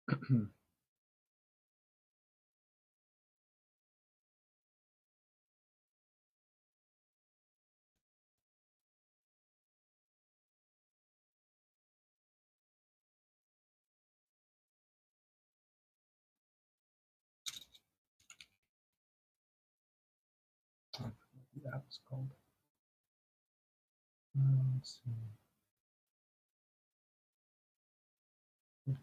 I forgot what the app is called. Let's see. Okay.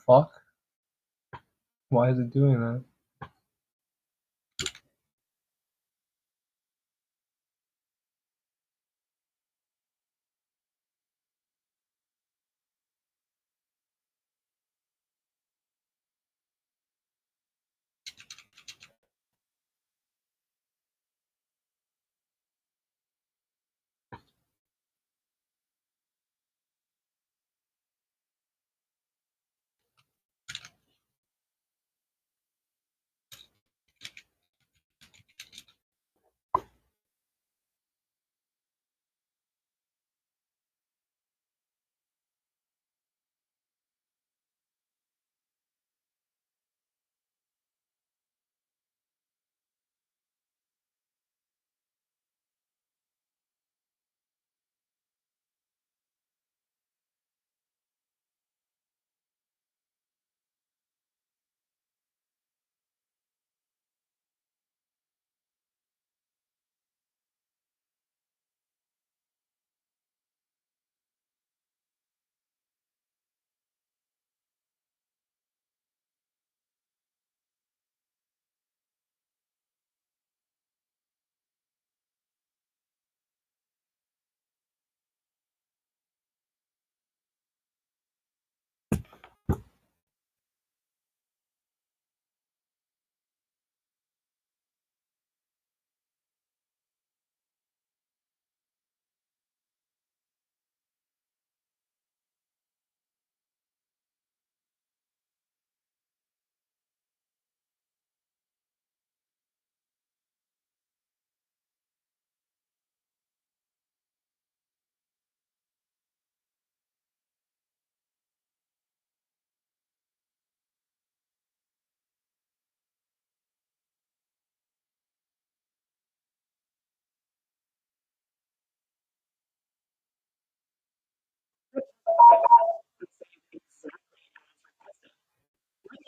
fuck? Why is it doing that?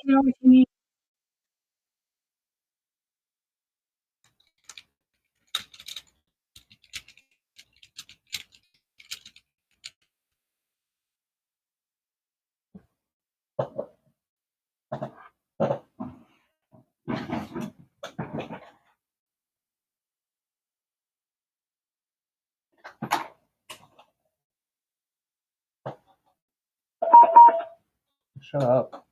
You know what you mean? Shut up.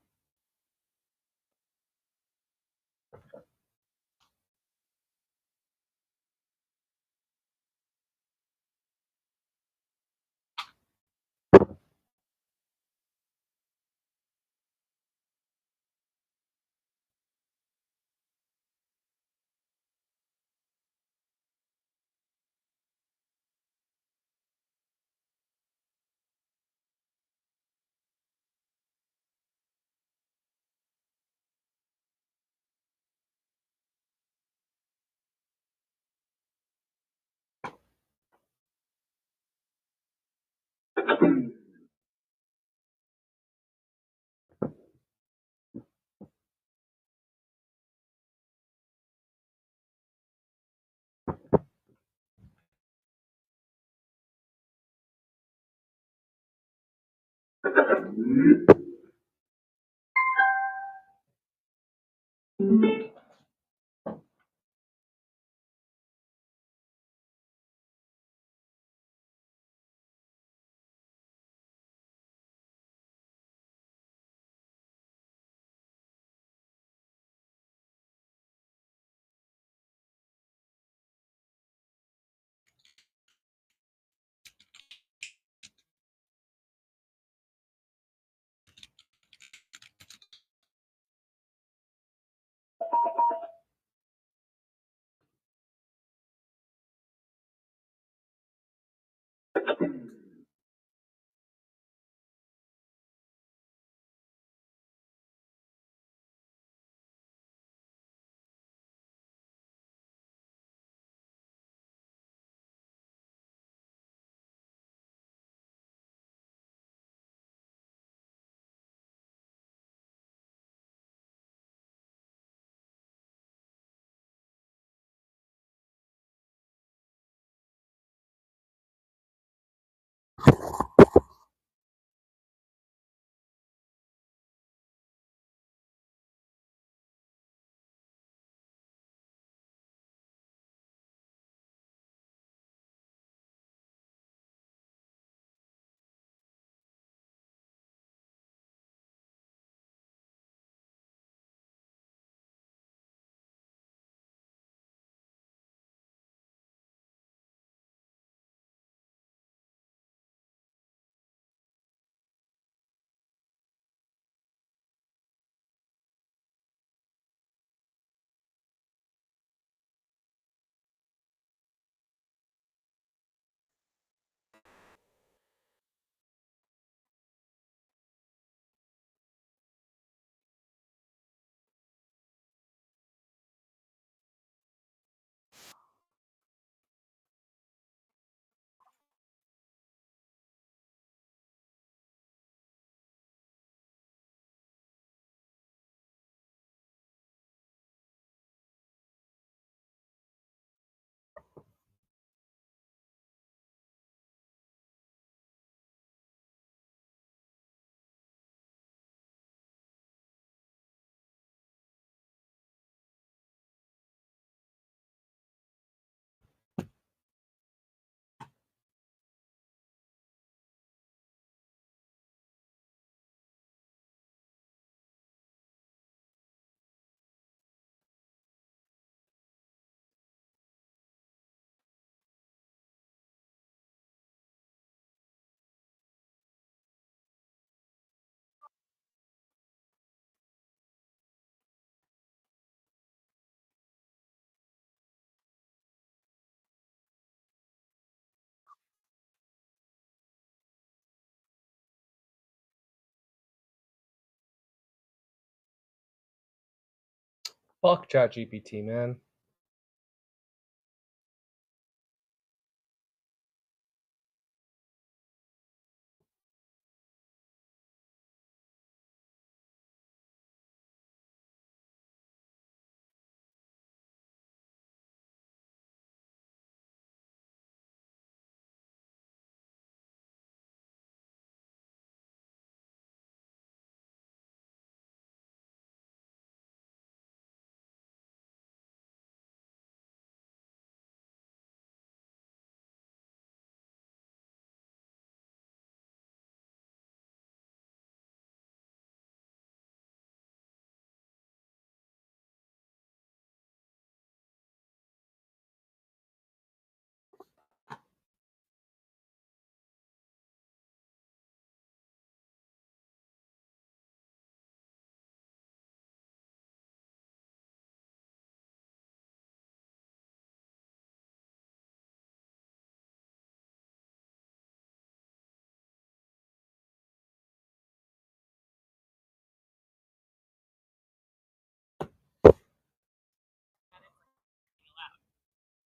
Fuck ChatGPT, man.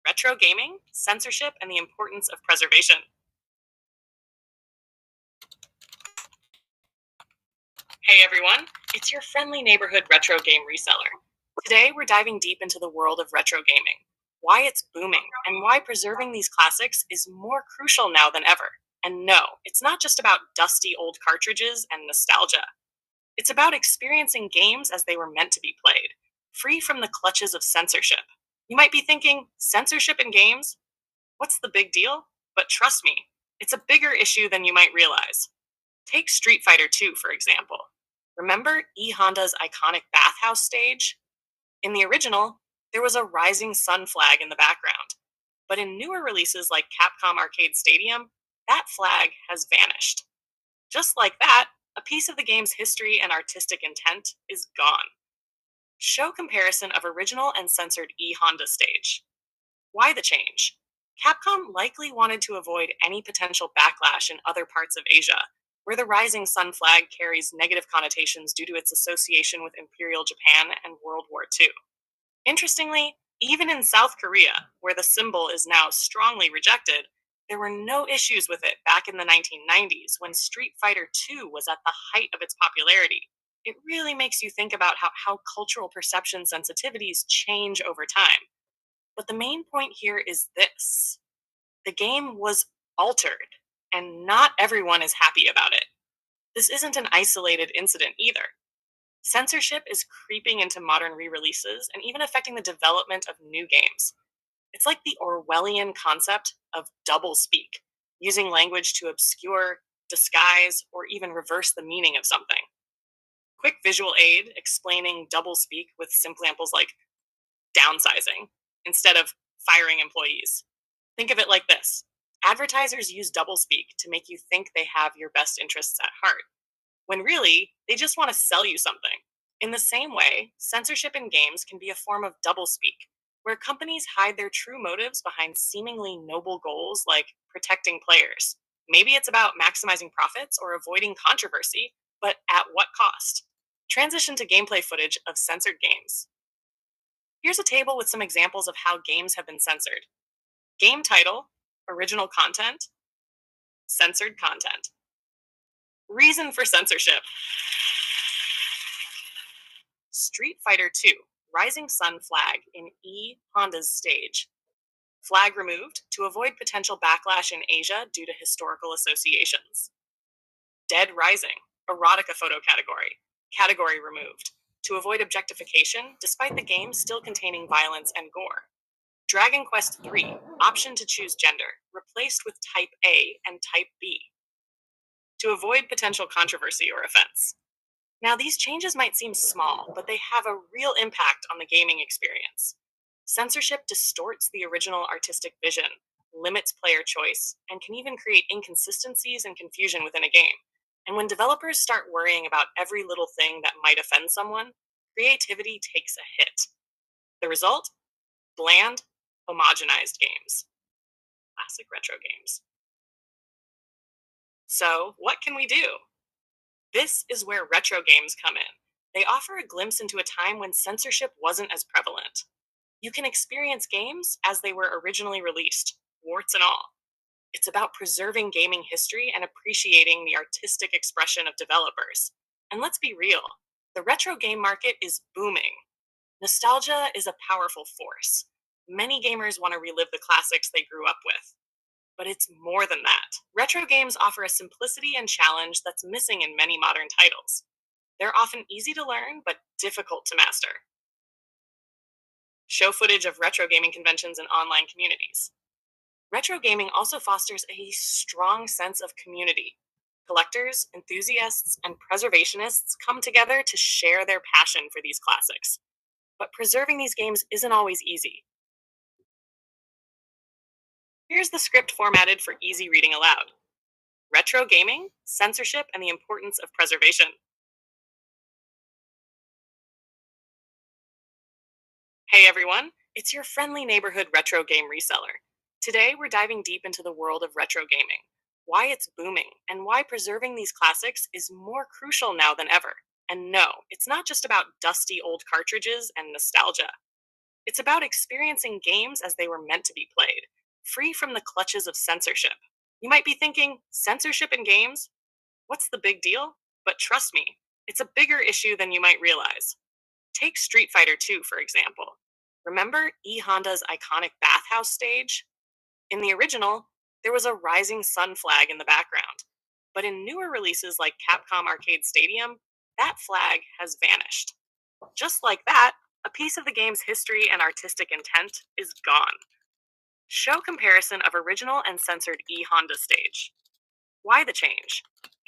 Retro gaming, censorship, and the importance of preservation. Hey everyone, it's your friendly neighborhood retro game reseller. Today we're diving deep into the world of retro gaming, why it's booming, and why preserving these classics is more crucial now than ever. And no, it's not just about dusty old cartridges and nostalgia. It's about experiencing games as they were meant to be played, free from the clutches of censorship. You might be thinking, censorship in games? What's the big deal? But trust me, it's a bigger issue than you might realize. Take Street Fighter 2, for example. Remember E Honda's iconic bathhouse stage? In the original, there was a rising sun flag in the background. But in newer releases like Capcom Arcade Stadium, that flag has vanished. Just like that, a piece of the game's history and artistic intent is gone. Show comparison of original and censored E Honda stage. Why the change? Capcom likely wanted to avoid any potential backlash in other parts of Asia, where the rising sun flag carries negative connotations due to its association with Imperial Japan and World War II. Interestingly, even in South Korea, where the symbol is now strongly rejected, there were no issues with it back in the 1990s when Street Fighter II was at the height of its popularity. It really makes you think about how cultural perception sensitivities change over time. But the main point here is this: the game was altered, and not everyone is happy about it. This isn't an isolated incident either. Censorship is creeping into modern re releases and even affecting the development of new games. It's like the Orwellian concept of doublespeak, using language to obscure, disguise, or even reverse the meaning of something. Quick visual aid explaining doublespeak with simple examples like downsizing instead of firing employees. Think of it like this: advertisers use doublespeak to make you think they have your best interests at heart, when really, they just want to sell you something. In the same way, censorship in games can be a form of doublespeak, where companies hide their true motives behind seemingly noble goals like protecting players. Maybe it's about maximizing profits or avoiding controversy, but at what cost? Transition to gameplay footage of censored games. Here's a table with some examples of how games have been censored. Game title, original content, censored content. Reason for censorship: Street Fighter 2, Rising Sun flag in E Honda's stage. Flag removed to avoid potential backlash in Asia due to historical associations. Dead Rising, erotica photo category. Category removed to avoid objectification despite the game still containing violence and gore. Dragon Quest III, option to choose gender, replaced with Type A and Type B to avoid potential controversy or offense. Now, these changes might seem small, but they have a real impact on the gaming experience. Censorship distorts the original artistic vision, limits player choice, and can even create inconsistencies and confusion within a game. And when developers start worrying about every little thing that might offend someone, creativity takes a hit. The result? Bland, homogenized games. Classic retro games. So, what can we do? This is where retro games come in. They offer a glimpse into a time when censorship wasn't as prevalent. You can experience games as they were originally released, warts and all. It's about preserving gaming history and appreciating the artistic expression of developers. And let's be real, the retro game market is booming. Nostalgia is a powerful force. Many gamers want to relive the classics they grew up with. But it's more than that. Retro games offer a simplicity and challenge that's missing in many modern titles. They're often easy to learn, but difficult to master. Show footage of retro gaming conventions and online communities. Retro gaming also fosters a strong sense of community. Collectors, enthusiasts, and preservationists come together to share their passion for these classics. But preserving these games isn't always easy. Here's the script formatted for easy reading aloud. Retro gaming, censorship, and the importance of preservation. Hey everyone, it's your friendly neighborhood retro game reseller. Today we're diving deep into the world of retro gaming, why it's booming, and why preserving these classics is more crucial now than ever. And no, it's not just about dusty old cartridges and nostalgia. It's about experiencing games as they were meant to be played, free from the clutches of censorship. You might be thinking, censorship in games? What's the big deal? But trust me, it's a bigger issue than you might realize. Take Street Fighter 2, for example. Remember E Honda's iconic bathhouse stage? In the original, there was a rising sun flag in the background. But in newer releases like Capcom Arcade Stadium, that flag has vanished. Just like that, a piece of the game's history and artistic intent is gone. Show comparison of original and censored E Honda stage. Why the change?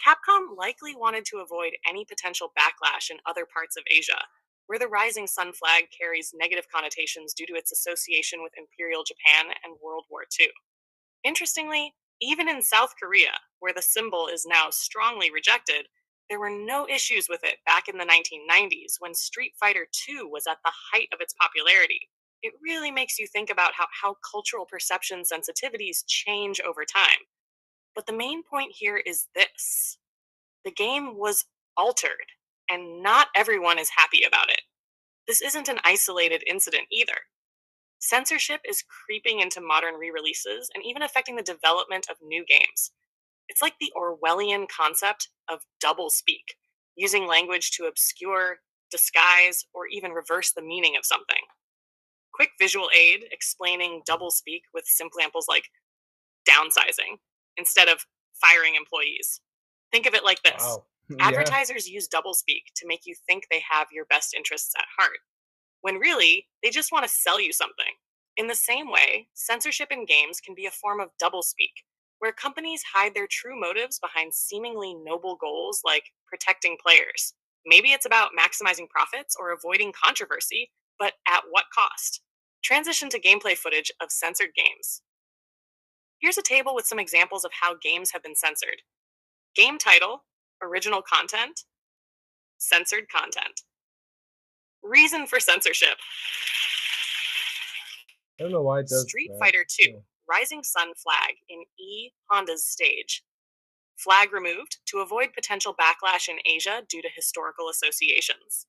Capcom likely wanted to avoid any potential backlash in other parts of Asia, where the rising sun flag carries negative connotations due to its association with Imperial Japan and World War II. Interestingly, even in South Korea, where the symbol is now strongly rejected, there were no issues with it back in the 1990s when Street Fighter II was at the height of its popularity. It really makes you think about how cultural perception sensitivities change over time. But the main point here is this: the game was altered, and not everyone is happy about it. This isn't an isolated incident either. Censorship is creeping into modern re releases and even affecting the development of new games. It's like the Orwellian concept of doublespeak, using language to obscure, disguise, or even reverse the meaning of something. Quick visual aid explaining doublespeak with simple examples like downsizing instead of firing employees. Think of it like this. Wow. Yeah. Advertisers use doublespeak to make you think they have your best interests at heart, when really, they just want to sell you something. In the same way, censorship in games can be a form of doublespeak, where companies hide their true motives behind seemingly noble goals like protecting players. Maybe it's about maximizing profits or avoiding controversy, but at what cost? Transition to gameplay footage of censored games. Here's a table with some examples of how games have been censored. Game title, original content, censored content. Reason for censorship. I don't know why it does Street that. Fighter 2, Yeah. rising sun flag in E Honda's stage. Flag removed to avoid potential backlash in Asia due to historical associations.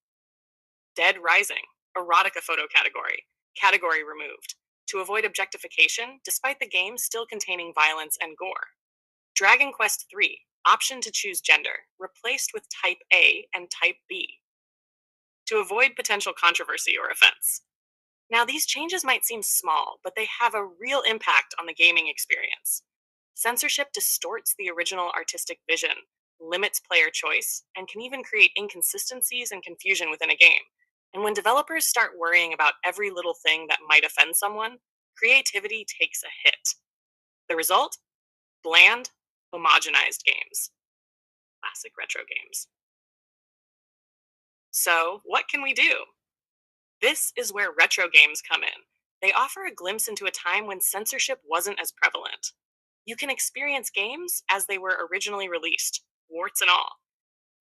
Dead Rising, erotica photo category. Category removed to avoid objectification despite the game still containing violence and gore. Dragon Quest III, option to choose gender, replaced with Type A and Type B to avoid potential controversy or offense. Now, these changes might seem small, but they have a real impact on the gaming experience. Censorship distorts the original artistic vision, limits player choice, and can even create inconsistencies and confusion within a game. And when developers start worrying about every little thing that might offend someone, creativity takes a hit. The result? Bland, homogenized games. Classic retro games. So, what can we do? This is where retro games come in. They offer a glimpse into a time when censorship wasn't as prevalent. You can experience games as they were originally released, warts and all.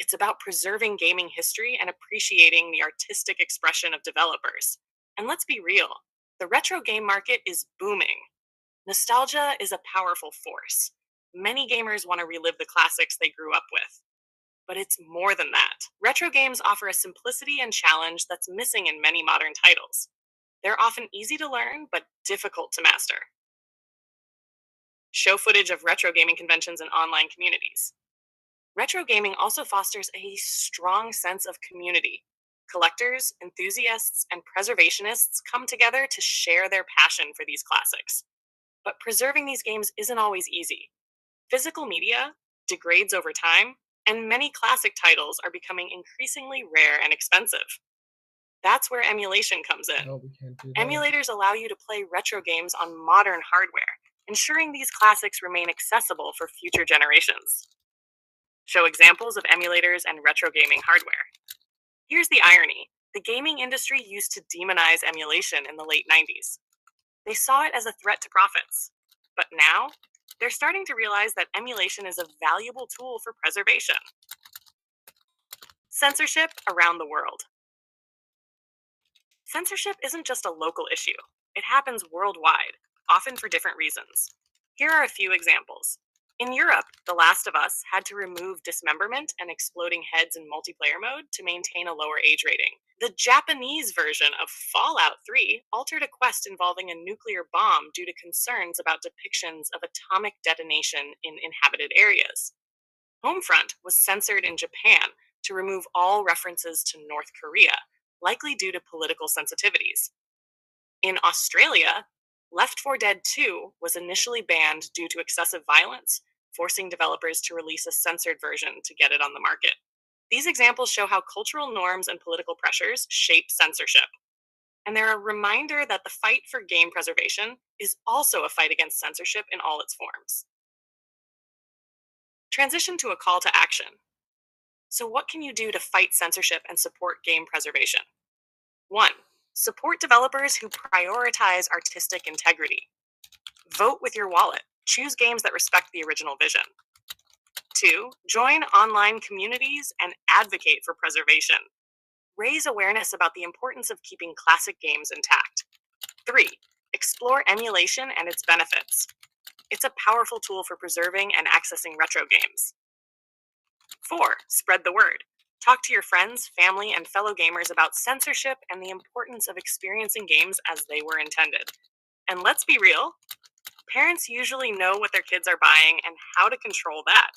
It's about preserving gaming history and appreciating the artistic expression of developers. And let's be real, the retro game market is booming. Nostalgia is a powerful force. Many gamers want to relive the classics they grew up with. but it's more than that. Retro games offer a simplicity and challenge that's missing in many modern titles. They're often easy to learn, but difficult to master. Show footage of retro gaming conventions and online communities. Retro gaming also fosters a strong sense of community. Collectors, enthusiasts, and preservationists come together to share their passion for these classics. But preserving these games isn't always easy. Physical media degrades over time, and many classic titles are becoming increasingly rare and expensive. That's where emulation comes in. No, we can't do that. Emulators allow you to play retro games on modern hardware, ensuring these classics remain accessible for future generations. Show examples of emulators and retro gaming hardware. Here's the irony: the gaming industry used to demonize emulation in the late 90s. They saw it as a threat to profits. But now, they're starting to realize that emulation is a valuable tool for preservation. Censorship around the world. Censorship isn't just a local issue, it happens worldwide, often for different reasons. Here are a few examples. In Europe, The Last of Us had to remove dismemberment and exploding heads in multiplayer mode to maintain a lower age rating. The Japanese version of Fallout 3 altered a quest involving a nuclear bomb due to concerns about depictions of atomic detonation in inhabited areas. Homefront was censored in Japan to remove all references to North Korea, likely due to political sensitivities. In Australia, Left 4 Dead 2 was initially banned due to excessive violence, forcing developers to release a censored version to get it on the market. These examples show how cultural norms and political pressures shape censorship. And they're a reminder that the fight for game preservation is also a fight against censorship in all its forms. Transition to a call to action. So, what can you do to fight censorship and support game preservation? 1. Support developers who prioritize artistic integrity. Vote with your wallet. Choose games that respect the original vision. 2. Join online communities and advocate for preservation. Raise awareness about the importance of keeping classic games intact. 3. Explore emulation and its benefits. It's a powerful tool for preserving and accessing retro games. 4. Spread the word. Talk to your friends, family, and fellow gamers about censorship and the importance of experiencing games as they were intended. And let's be real, parents usually know what their kids are buying and how to control that.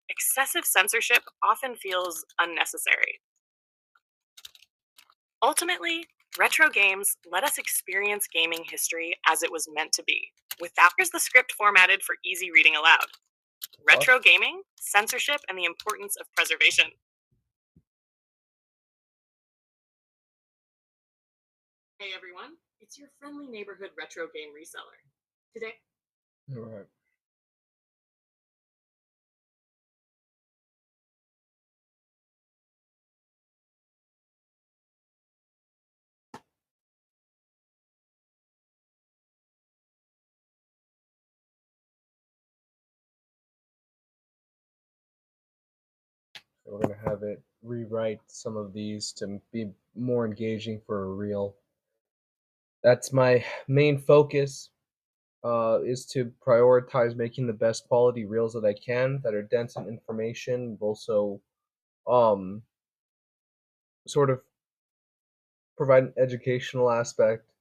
Excessive censorship often feels unnecessary. Ultimately, retro games let us experience gaming history as it was meant to be. Here's the script formatted for easy reading aloud. Retro gaming, censorship, and the importance of preservation. Hey everyone, it's your friendly neighborhood retro game reseller. Today, All right. So we're gonna have it rewrite some of these to be more engaging for a reel. That's my main focus. Is to prioritize making the best quality reels that I can that are dense in information, but also um sort of provide an educational aspect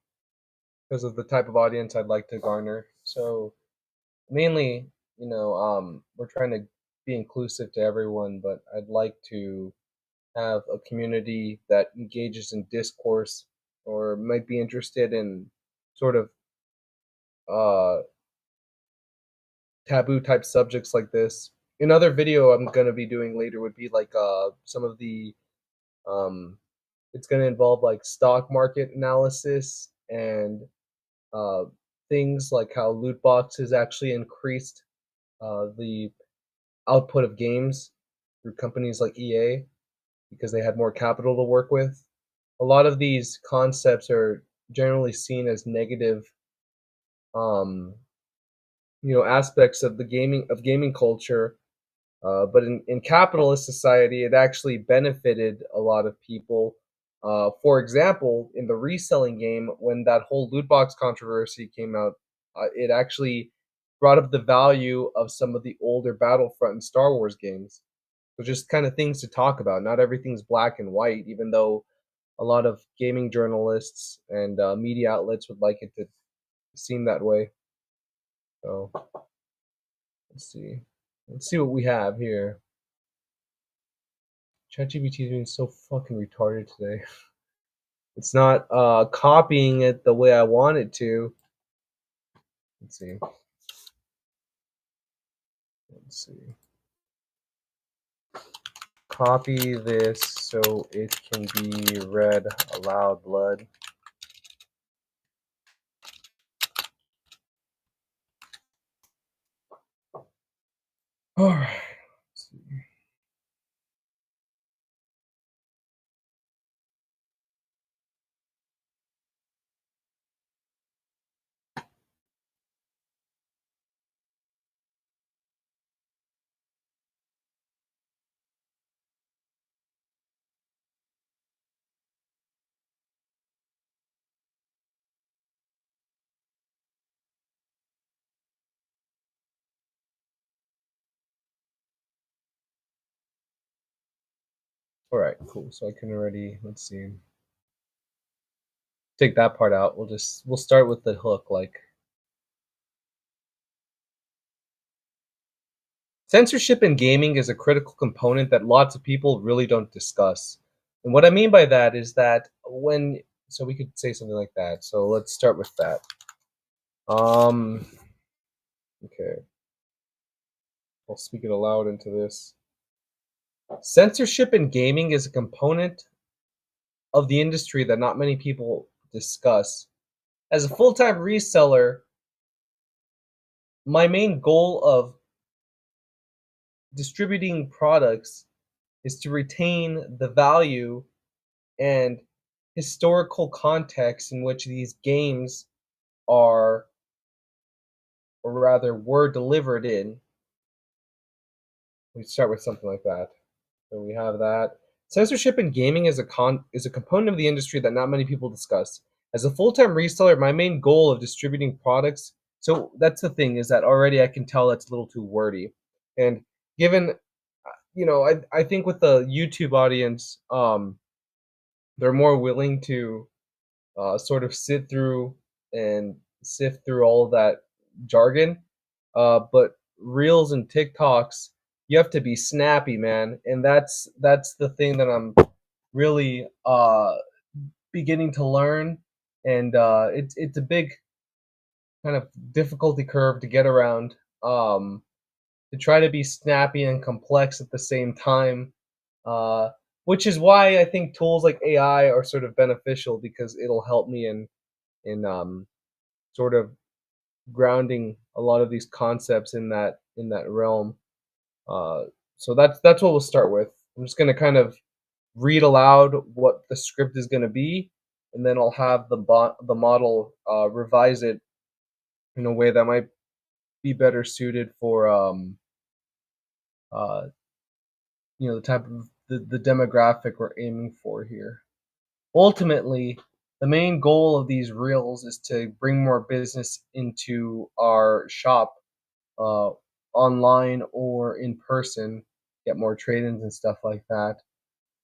because of the type of audience I'd like to garner. So mainly, we're trying to be inclusive to everyone, but I'd like to have a community that engages in discourse or might be interested in sort of uh taboo type subjects like this. Another video I'm gonna be doing later would be like some of the um it's gonna involve like stock market analysis and uh things like how loot boxes actually increased the output of games through companies like EA because they had more capital to work with. A lot of these concepts are generally seen as negative um aspects of the gaming culture. But in capitalist society, it actually benefited a lot of people. For example, in the reselling game, when that whole loot box controversy came out, it actually brought up the value of some of the older Battlefront and Star Wars games. So just kind of things to talk about. Not everything's black and white, even though a lot of gaming journalists and media outlets would like it to seem that way. So let's see. Let's see what we have here. ChatGPT is being so fucking retarded today. It's not copying it the way I want it to. Let's see. Let's see. Copy this so it can be read aloud, blood. All right. Let's see. All right, cool. So I can already, let's see. Take that part out. We'll start with the hook. Like, censorship in gaming is a critical component that lots of people really don't discuss. And what I mean by that is that when, so we could say something like that. So let's start with that. Okay. I'll speak it aloud into this. Censorship in gaming is a component of the industry that not many people discuss. As a full-time reseller, my main goal of distributing products is to retain the value and historical context in which these games are, or rather were delivered in. We start with something like that. So we have that. Censorship in gaming is a component of the industry that not many people discuss. As a full-time reseller, my main goal of distributing products, so that's the thing, is that already I can tell that's a little too wordy. And given I think with the YouTube audience, they're more willing to sort of sit through and sift through all of that jargon. But reels and TikToks, you have to be snappy, man, and that's the thing that I'm really beginning to learn, and it's a big kind of difficulty curve to get around. To try to be snappy and complex at the same time, uh, which is why I think tools like AI are sort of beneficial because it'll help me in sort of grounding a lot of these concepts in that realm. Uh, so that's what we'll start with. I'm just gonna kind of read aloud what the script is gonna be, and then I'll have the model revise it in a way that might be better suited for uh, the type of the demographic we're aiming for here. Ultimately, the main goal of these reels is to bring more business into our shop, uh, online or in person, get more trade-ins and stuff like that.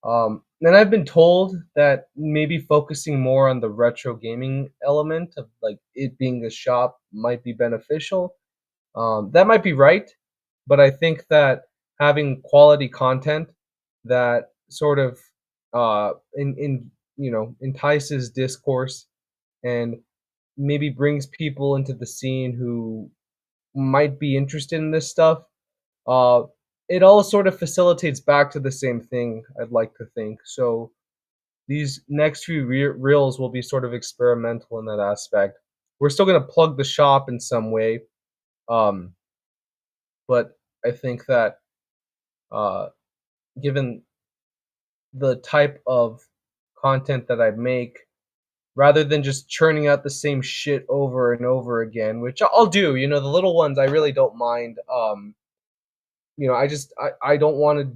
And I've been told that maybe focusing more on the retro gaming element of like it being a shop might be beneficial. That might be right, but I think that having quality content that sort of in entices discourse and maybe brings people into the scene who might be interested in this stuff. Uh, it all sort of facilitates back to the same thing. I'd like to think so. These next few reels will be sort of experimental in that aspect. We're still going to plug the shop in some way. Um, but I think that uh, given the type of content that I make, rather than just churning out the same shit over and over again, which I'll do, the little ones I really don't mind. I don't want to,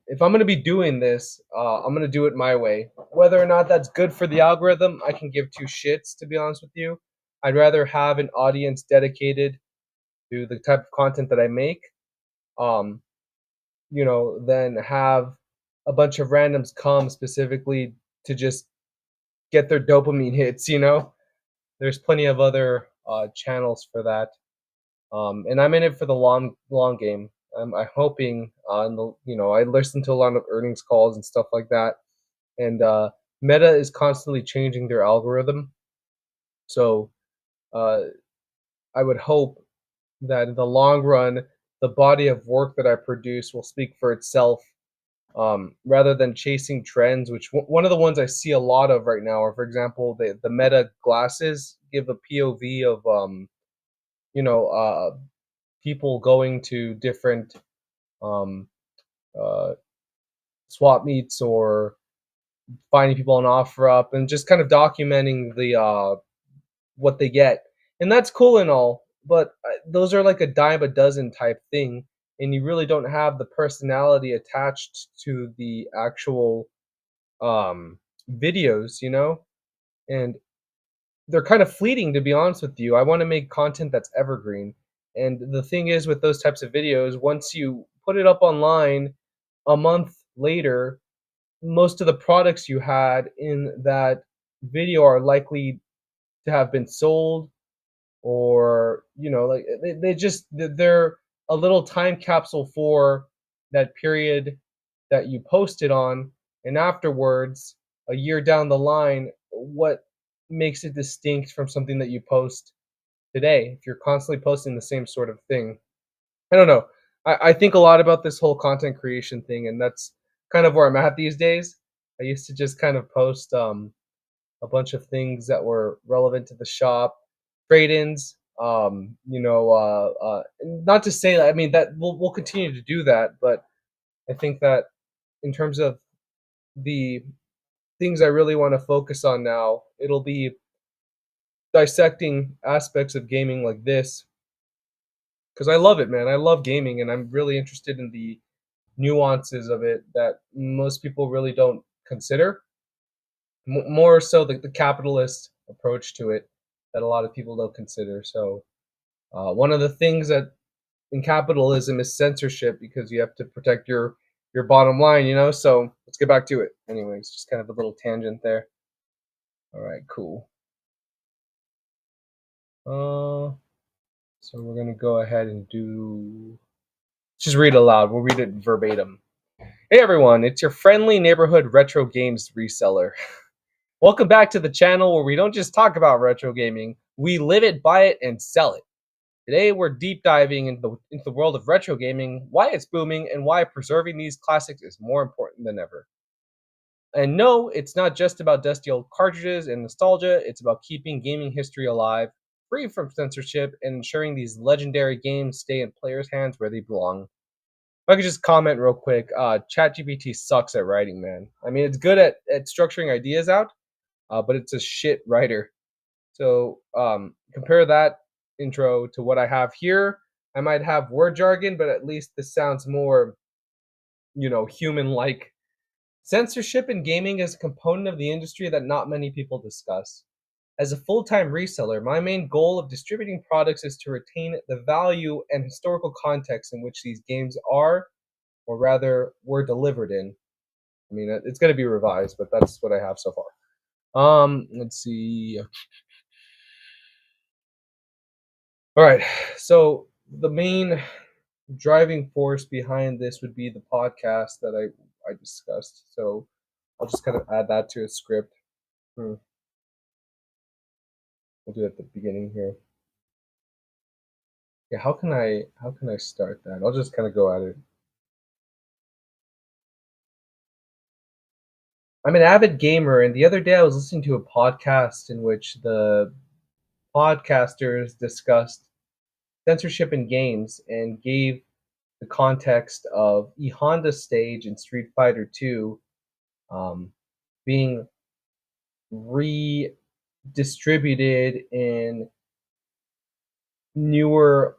if I'm gonna be doing this, I'm gonna do it my way. Whether or not that's good for the algorithm, I can give two shits. To be honest with you, I'd rather have an audience dedicated to the type of content that I make. Um, than have a bunch of randoms come specifically to just get their dopamine hits. There's plenty of other channels for that. And I'm in it for the long game. I'm hoping, I listen to a lot of earnings calls and stuff like that, and Meta is constantly changing their algorithm. So uh, I would hope that in the long run, the body of work that I produce will speak for itself, rather than chasing trends. Which one of the ones I see a lot of right now are, for example, the Meta glasses give a POV of you know uh, people going to different um, uh, swap meets or finding people on OfferUp and just kind of documenting the what they get, and that's cool and all. But those are like a dime a dozen type thing, and you really don't have the personality attached to the actual videos. And they're kind of fleeting, to be honest with you. I want to make content that's evergreen. And the thing is with those types of videos, once you put it up online a month later, most of the products you had in that video are likely to have been sold, or like they're a little time capsule for that period that you posted on. And afterwards, a year down the line, what makes it distinct from something that you post today if you're constantly posting the same sort of thing? I don't know. I think a lot about this whole content creation thing, and that's kind of where I'm at these days. I used to just kind of post a bunch of things that were relevant to the shop, trade-ins. Not to say that, I mean, that we'll continue to do that, but I think that in terms of the things I really want to focus on now, it'll be dissecting aspects of gaming like this, because I love it, man. I love gaming, and I'm really interested in the nuances of it that most people really don't consider. More so the capitalist approach to it that a lot of people don't consider. So one of the things that in capitalism is censorship, because you have to protect your bottom line. So let's get back to it. Anyways, just kind of a little tangent there. All right, cool. So we're gonna go ahead and just read aloud. We'll read it verbatim. Hey everyone, it's your friendly neighborhood retro games reseller. Welcome back to the channel where we don't just talk about retro gaming, we live it, buy it, and sell it. Today we're deep diving into the world of retro gaming, why it's booming, and why preserving these classics is more important than ever. And no, it's not just about dusty old cartridges and nostalgia, it's about keeping gaming history alive, free from censorship, and ensuring these legendary games stay in players' hands where they belong. If I could just comment real quick, ChatGPT sucks at writing, man. I mean, it's good at structuring ideas out, but it's a shit writer. So compare that intro to what I have here. I might have word jargon, but at least this sounds more, human-like. Censorship in gaming is a component of the industry that not many people discuss. As a full-time reseller, my main goal of distributing products is to retain the value and historical context in which these games are, or rather, were delivered in. I mean, it's going to be revised, but that's what I have so far. Let's see. All right. So the main driving force behind this would be the podcast that I discussed. So I'll just kind of add that to a script. We'll do it at the beginning here. Yeah, how can I start that? I'll just kind of go at it. I'm an avid gamer, and the other day I was listening to a podcast in which the podcasters discussed censorship in games and gave the context of E Honda stage in Street Fighter 2 being redistributed in newer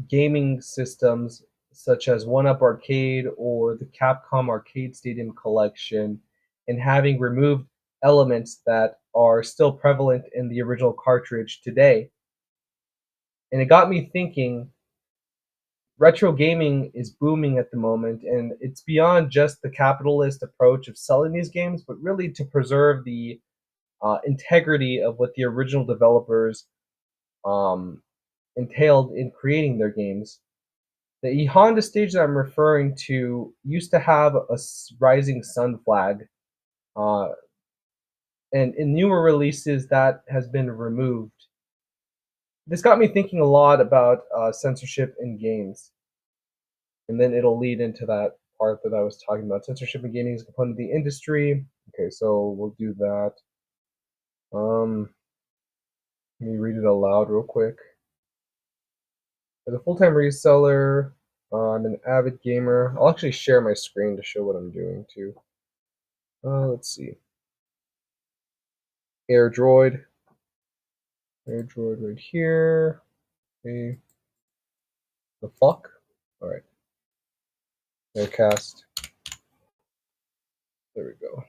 gaming systems such as One Up Arcade or the Capcom Arcade Stadium Collection, and having removed elements that are still prevalent in the original cartridge today. And it got me thinking, retro gaming is booming at the moment, and it's beyond just the capitalist approach of selling these games, but really to preserve the integrity of what the original developers um, entailed in creating their games. The E Honda stage that I'm referring to used to have a rising sun flag, uh, and in newer releases that has been removed. This got me thinking a lot about censorship in games, and then it'll lead into that part that I was talking about. Censorship in gaming is a component of the industry. Okay, so we'll do that. Let me read it aloud real quick. As a full-time reseller, I'm an avid gamer. I'll actually share my screen to show what I'm doing too. Let's see. AirDroid. AirDroid right here. Okay. The fuck? Alright. Aircast. There we go.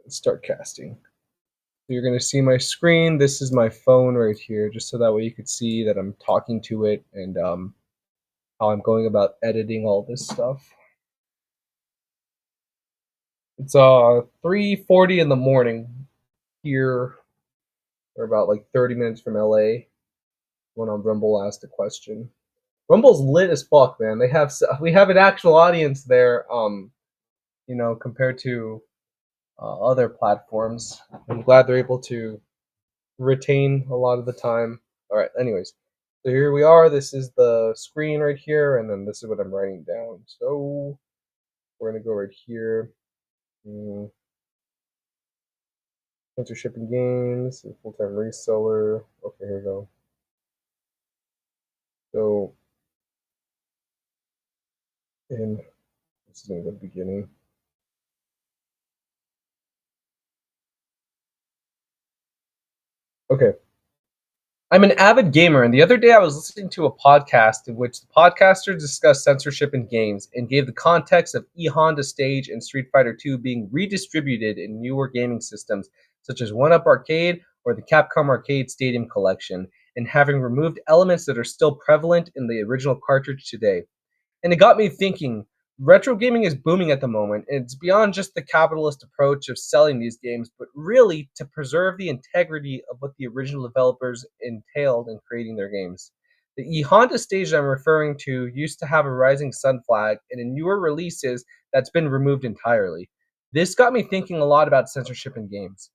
Let's start casting. So you're going to see my screen. This is my phone right here, just so that way you could see that I'm talking to it and how I'm going about editing all this stuff. It's 3:40 in the morning here. We're about like 30 minutes from LA when on Rumble asked a question. Rumble's lit as fuck, man. We have an actual audience there. Compared to other platforms. I'm glad they're able to retain a lot of the time. All right. Anyways, so here we are. This is the screen right here, and then this is what I'm writing down. So we're gonna go right here. Censorship in games, full-time reseller. Okay, here we go. So, this is gonna go to the beginning. Okay. I'm an avid gamer, and the other day I was listening to a podcast in which the podcaster discussed censorship in games and gave the context of E Honda Stage and Street Fighter II being redistributed in newer gaming systems such as 1UP Arcade or the Capcom Arcade Stadium Collection, and having removed elements that are still prevalent in the original cartridge today. And it got me thinking, retro gaming is booming at the moment, and it's beyond just the capitalist approach of selling these games, but really to preserve the integrity of what the original developers entailed in creating their games. The E Honda stage I'm referring to used to have a rising sun flag, and in newer releases, that's been removed entirely. This got me thinking a lot about censorship in games.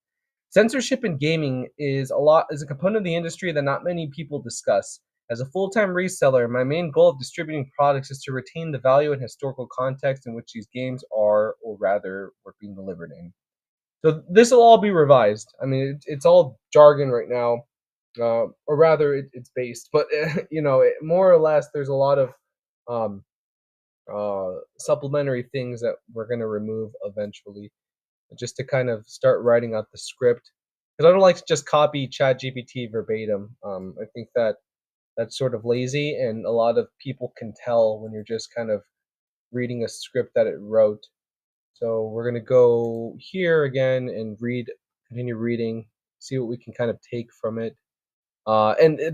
Censorship in gaming is a component of the industry that not many people discuss. As a full-time reseller, my main goal of distributing products is to retain the value and historical context in which these games are, or rather, were being delivered in. So this will all be revised. I mean, it's all jargon right now, or rather, it's based. But more or less, there's a lot of um, supplementary things that we're going to remove eventually, just to kind of start writing out the script. Because I don't like to just copy ChatGPT verbatim. I think that's sort of lazy, and a lot of people can tell when you're just kind of reading a script that it wrote. So we're going to go here again and continue reading, see what we can kind of take from it.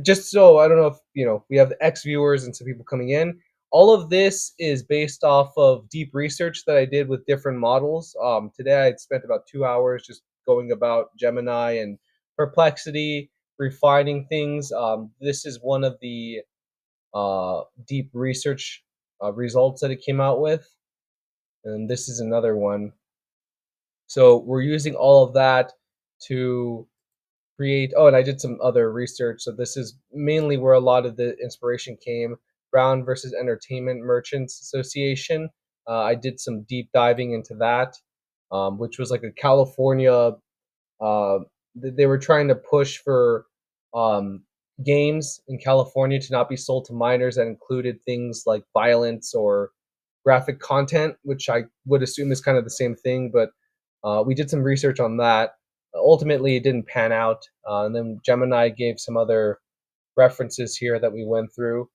Just so I don't know if we have the X viewers and some people coming in. All of this is based off of deep research that I did with different models. Today I spent about 2 hours just going about Gemini and Perplexity, refining things. This is one of the deep research results that it came out with, and this is another one. So we're using all of that to create. Oh, and I did some other research. So this is mainly where a lot of the inspiration came. Brown versus Entertainment Merchants Association. I did some deep diving into that, which was like a California. They were trying to push for um, games in California to not be sold to minors that included things like violence or graphic content, which I would assume is kind of the same thing. But we did some research on that. Ultimately, it didn't pan out. And then Gemini gave some other references here that we went through.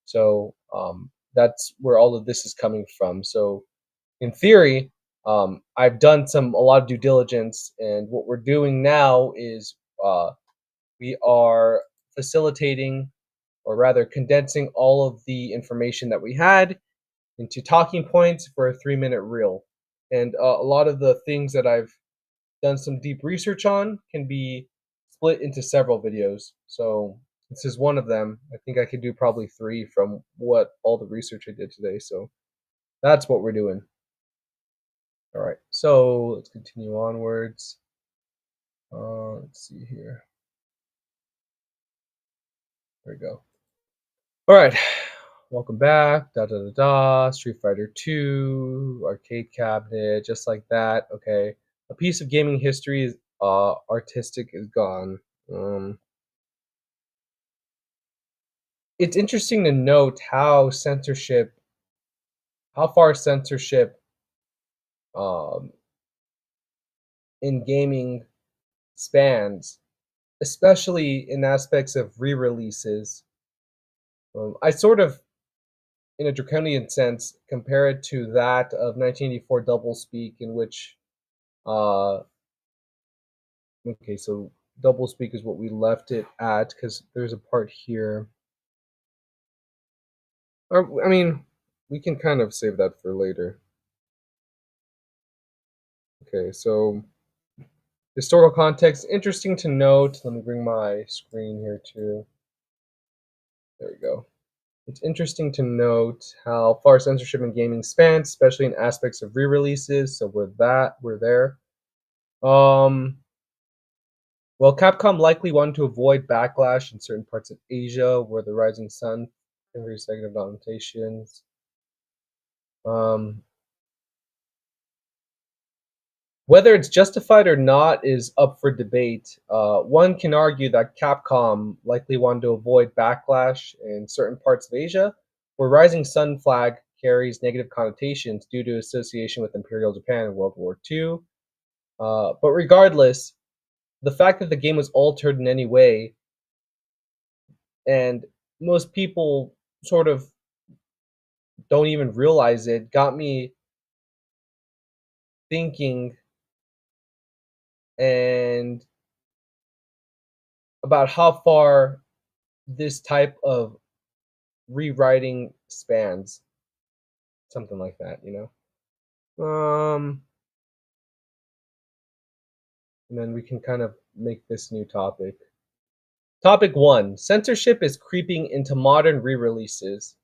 So that's where all of this is coming from. So in theory, I've done a lot of due diligence, and what we're doing now is we are facilitating or rather condensing all of the information that we had into talking points for a 3-minute reel. And a lot of the things that I've done some deep research on can be split into several videos. So this is one of them. I think I could do probably 3 from what all the research I did today. So that's what we're doing. All right, so let's continue onwards. Let's see here. There we go. All right, welcome back. Da da da da. Street Fighter 2, arcade cabinet, just like that. Okay, a piece of gaming history is artistic is gone. It's interesting to note how far censorship um, in gaming spans, especially in aspects of re-releases. I sort of, in a draconian sense, compare it to that of 1984 Doublespeak, in which, okay, so Doublespeak is what we left it at, because there's a part here. Or, I mean, we can kind of save that for later. Okay, so historical context, interesting to note. Let me bring my screen here too. There we go. It's interesting to note how far censorship in gaming spans, especially in aspects of re-releases. So we're there. Well, Capcom likely wanted to avoid backlash in certain parts of Asia where the Rising Sun various negative connotations. Whether it's justified or not is up for debate. One can argue that Capcom likely wanted to avoid backlash in certain parts of Asia, where Rising Sun flag carries negative connotations due to association with Imperial Japan in World War II. But regardless, the fact that the game was altered in any way, and most people sort of don't even realize it, got me thinking and about how far this type of rewriting spans, something like that, and then we can kind of make this new topic. Topic 1: censorship is creeping into modern re-releases.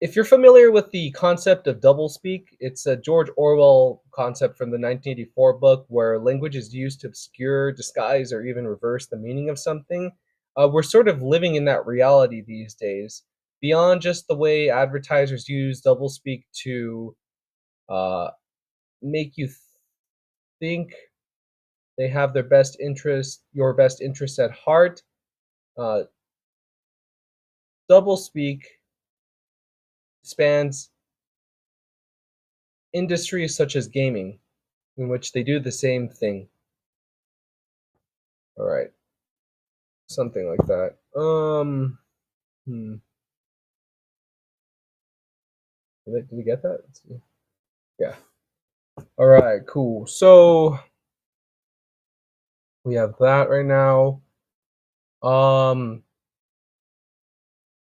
If you're familiar with the concept of doublespeak, it's a George Orwell concept from the 1984 book where language is used to obscure, disguise, or even reverse the meaning of something. We're sort of living in that reality these days. Beyond just the way advertisers use doublespeak to make you think they have your best interest at heart, uh, doublespeak spans industries such as gaming, in which they do the same thing. All right, something like that. Did we get that? Let's see. Yeah. All right, cool. So we have that right now.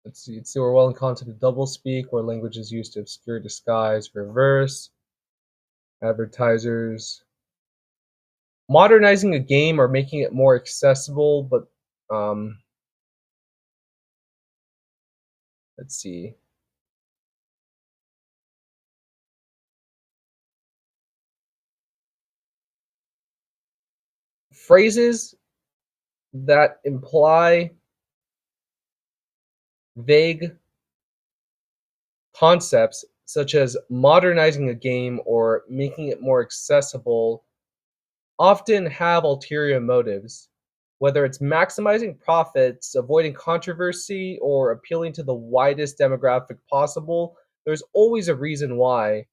Let's see. It's the Orwellian concept of doublespeak, where language is used to obscure, disguise, reverse. Advertisers modernizing a game or making it more accessible, but let's see. Phrases that imply vague concepts such as modernizing a game or making it more accessible often have ulterior motives, whether it's maximizing profits, avoiding controversy, or appealing to the widest demographic possible. There's always a reason why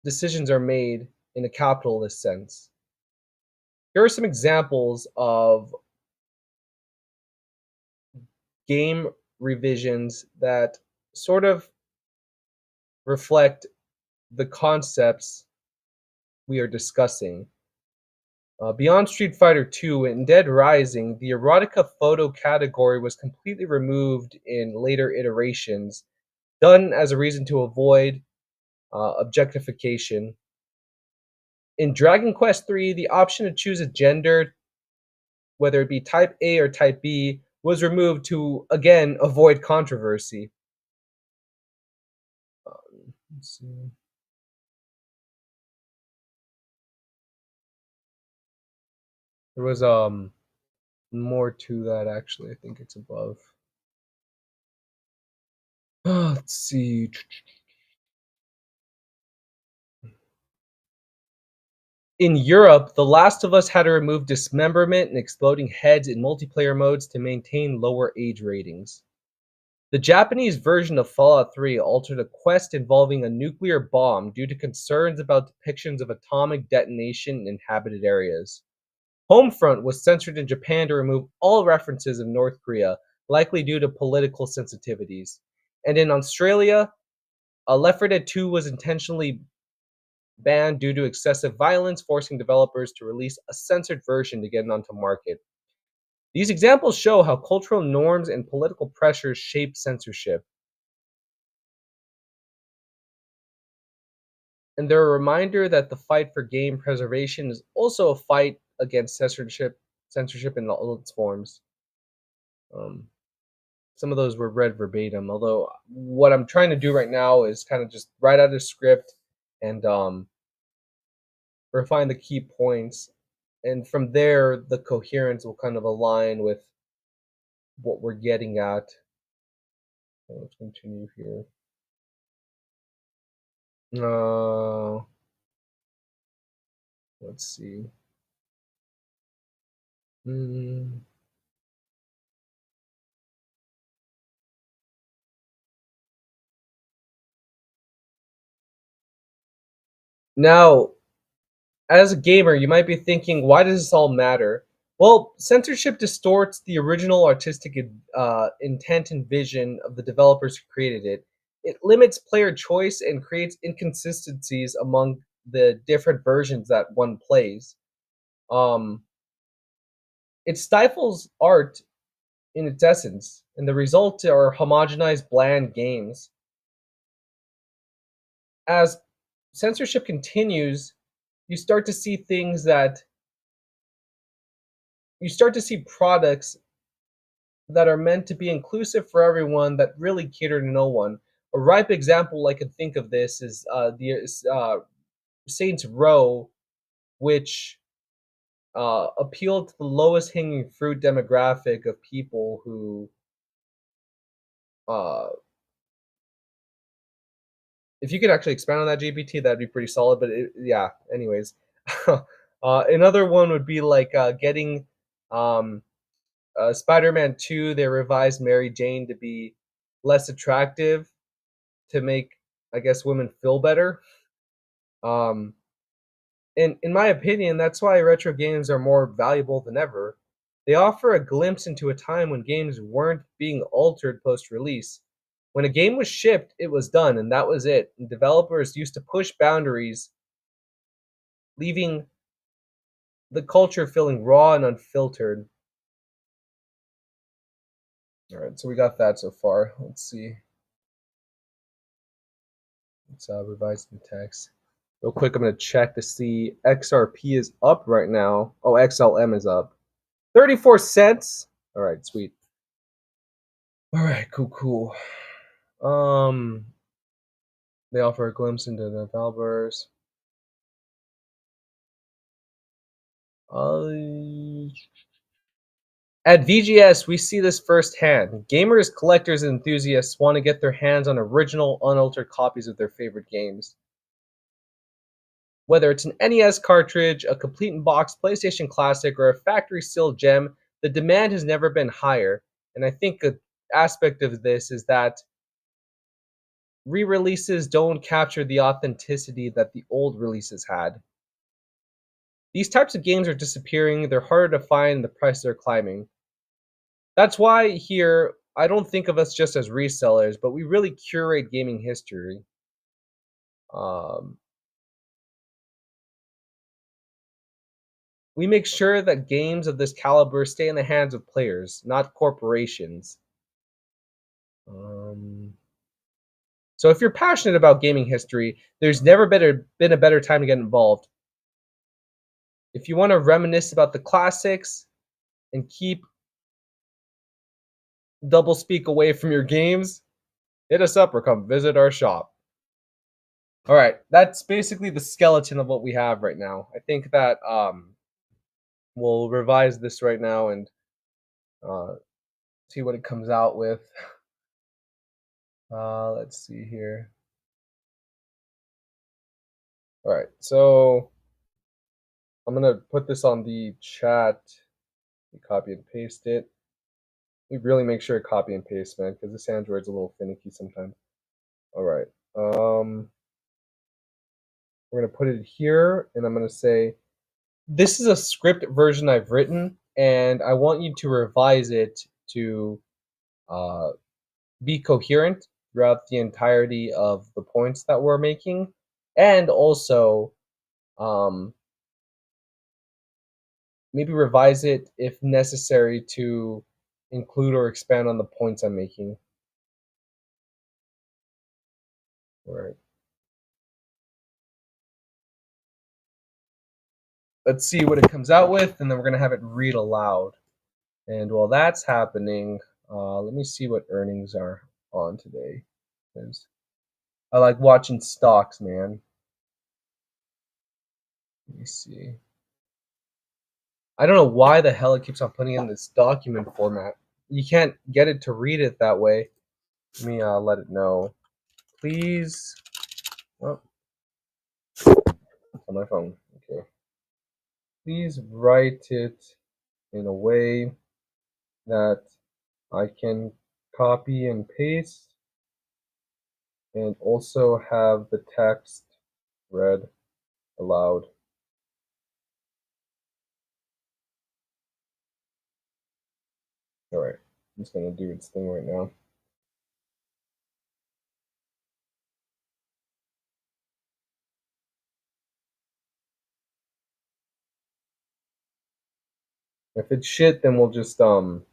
decisions are made in a capitalist sense. Here are some examples of game revisions that sort of reflect the concepts we are discussing. Beyond Street Fighter II and Dead Rising, the erotica photo category was completely removed in later iterations, done as a reason to avoid objectification. In Dragon Quest III, the option to choose a gender, whether it be type A or type B, was removed to again avoid controversy. Let's see. There was more to that actually. I think it's above. Let's see. In Europe, The Last of Us had to remove dismemberment and exploding heads in multiplayer modes to maintain lower age ratings. The Japanese version of Fallout 3 altered a quest involving a nuclear bomb due to concerns about depictions of atomic detonation in inhabited areas. Homefront was censored in Japan to remove all references of North Korea, likely due to political sensitivities. And in Australia, Left 4 Dead 2 was intentionally banned due to excessive violence, forcing developers to release a censored version to get it onto market. These examples show how cultural norms and political pressures shape censorship. And they're a reminder that the fight for game preservation is also a fight against censorship in all its forms. Um, some of those were read verbatim, although what I'm trying to do right now is kind of just write out a script and refine the key points, and from there the coherence will kind of align with what we're getting at. Let's continue here. Let's see. Now, as a gamer, you might be thinking, why does this all matter? Well, censorship distorts the original artistic intent and vision of the developers who created it. It limits player choice and creates inconsistencies among the different versions that one plays. Um, it stifles art in its essence, and the result are homogenized, bland games. As censorship continues, you start to see things that you start to see products that are meant to be inclusive for everyone that really cater to no one. A ripe example I can think of this is the Saints Row, which appealed to the lowest hanging fruit demographic of people who, uh, if you could actually expand on that GPT, that'd be pretty solid. But yeah, anyways, another one would be like getting um, Spider-Man 2. They revised Mary Jane to be less attractive to make, I guess, women feel better. Um, and in my opinion, that's why retro games are more valuable than ever. They offer a glimpse into a time when games weren't being altered post-release. When a game was shipped, it was done, and that was it. And developers used to push boundaries, leaving the culture feeling raw and unfiltered. All right, so we got that so far. Let's see. Let's revise the text. Real quick, I'm going to check to see XRP is up right now. Oh, XLM is up. 34 cents. All right, sweet. All right, cool. They offer a glimpse into the developers. At VGS, we see this firsthand. Gamers, collectors, and enthusiasts want to get their hands on original, unaltered copies of their favorite games. Whether it's an NES cartridge, a complete in-box PlayStation Classic, or a factory-sealed gem, the demand has never been higher. And I think an aspect of this is that re-releases don't capture the authenticity that the old releases had. These types of games are disappearing, they're harder to find, and the prices are climbing. That's why here, I don't think of us just as resellers, but we really curate gaming history. Um, We make sure that games of this caliber stay in the hands of players, not corporations. So if you're passionate about gaming history, there's never been a better time to get involved. If you want to reminisce about the classics and keep doublespeak away from your games, hit us up or come visit our shop. All right, that's basically the skeleton of what we have right now. I think that we'll revise this right now and uh, see what it comes out with. Let's see here. All right, so I'm gonna put this on the chat. Copy and paste it. We really make sure to copy and paste, man, because this Android's a little finicky sometimes. All right. We're gonna put it here, and I'm gonna say, this is a script version I've written, and I want you to revise it to be coherent throughout the entirety of the points that we're making, and also maybe revise it if necessary to include or expand on the points I'm making. All right. Let's see what it comes out with, and then we're going to have it read aloud. And while that's happening, let me see what earnings are on today. Because I like watching stocks, man. Let me see. I don't know why the hell it keeps on putting in this document format. You can't get it to read it that way. Let me let it know. Please. Oh, it's on my phone. Okay. Please write it in a way that I can copy and paste and also have the text read aloud. All right, I'm just gonna do its thing right now. If it's shit, then we'll just let's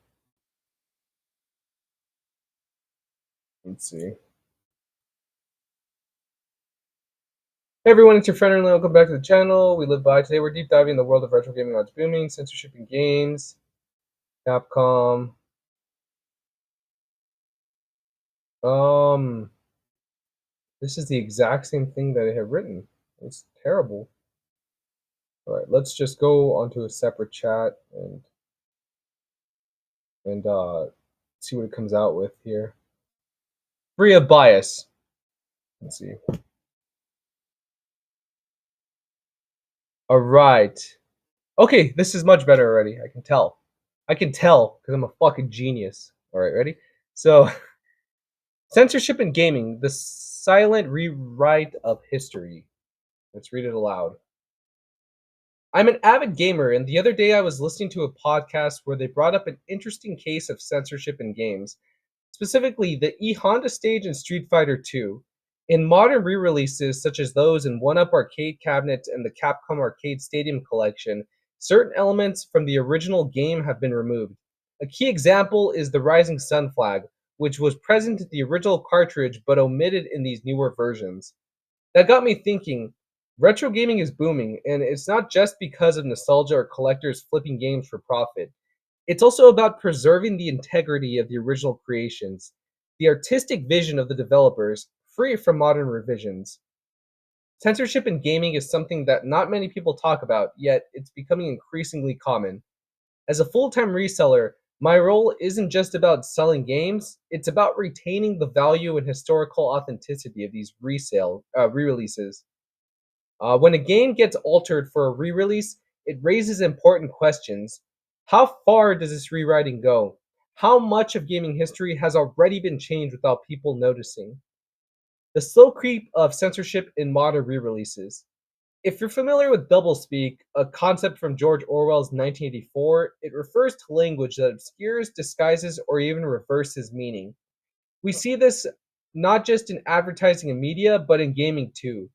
see. Hey everyone, it's your friend and welcome back to the channel. We live by. Today we're deep diving in the world of retro gaming, how it's booming, censorship in games, Capcom. This is the exact same thing that I have written. It's terrible. All right, let's just go onto a separate chat and see what it comes out with here. Free of bias. Let's see. All right. Okay, this is much better already. I can tell. I can tell because I'm a fucking genius. All right, ready? So, censorship in gaming, the silent rewrite of history. Let's read it aloud. I'm an avid gamer, and the other day I was listening to a podcast where they brought up an interesting case of censorship in games, specifically the E Honda stage in Street Fighter II. In modern re releases, such as those in 1UP Arcade Cabinet and the Capcom Arcade Stadium Collection, certain elements from the original game have been removed. A key example is the Rising Sun flag, which was present in the original cartridge but omitted in these newer versions. That got me thinking, retro gaming is booming, and it's not just because of nostalgia or collectors flipping games for profit. It's also about preserving the integrity of the original creations, the artistic vision of the developers, free from modern revisions. Censorship in gaming is something that not many people talk about, yet it's becoming increasingly common. As a full-time reseller, my role isn't just about selling games, it's about retaining the value and historical authenticity of these re-releases. When a game gets altered for a re-release, it raises important questions. How far does this rewriting go? How much of gaming history has already been changed without people noticing? The slow creep of censorship in modern re-releases. If you're familiar with doublespeak, a concept from George Orwell's 1984, it refers to language that obscures, disguises, or even reverses meaning. We see this not just in advertising and media, but in gaming too.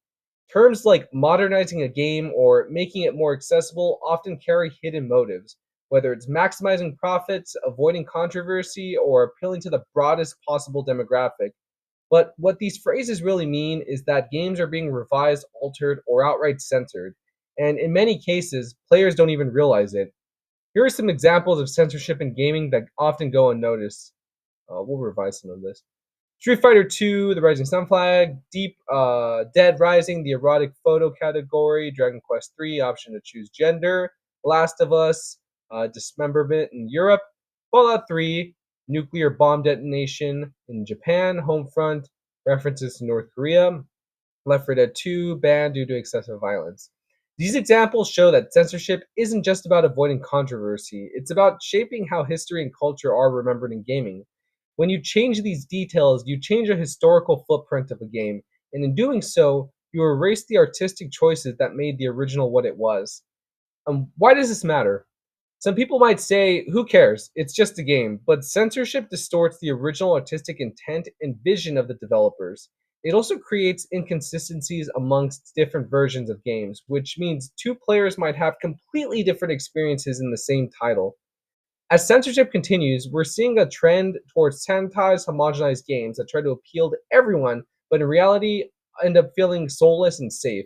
Terms like modernizing a game or making it more accessible often carry hidden motives, whether it's maximizing profits, avoiding controversy, or appealing to the broadest possible demographic. But what these phrases really mean is that games are being revised, altered, or outright censored. And in many cases, players don't even realize it. Here are some examples of censorship in gaming that often go unnoticed. We'll revise some of this. Street Fighter 2, The Rising Sun Flag, Dead Rising, the erotic photo category, Dragon Quest 3, option to choose gender, Last of Us, dismemberment in Europe, Fallout 3, nuclear bomb detonation in Japan, Homefront, references to North Korea, Left 4 Dead 2, banned due to excessive violence. These examples show that censorship isn't just about avoiding controversy, it's about shaping how history and culture are remembered in gaming. When you change these details, you change the historical footprint of a game, and in doing so, you erase the artistic choices that made the original what it was. Why does this matter? Some people might say, who cares? It's just a game. But censorship distorts the original artistic intent and vision of the developers. It also creates inconsistencies amongst different versions of games, which means two players might have completely different experiences in the same title. As censorship continues, we're seeing a trend towards sanitized, homogenized games that try to appeal to everyone, but in reality end up feeling soulless and safe.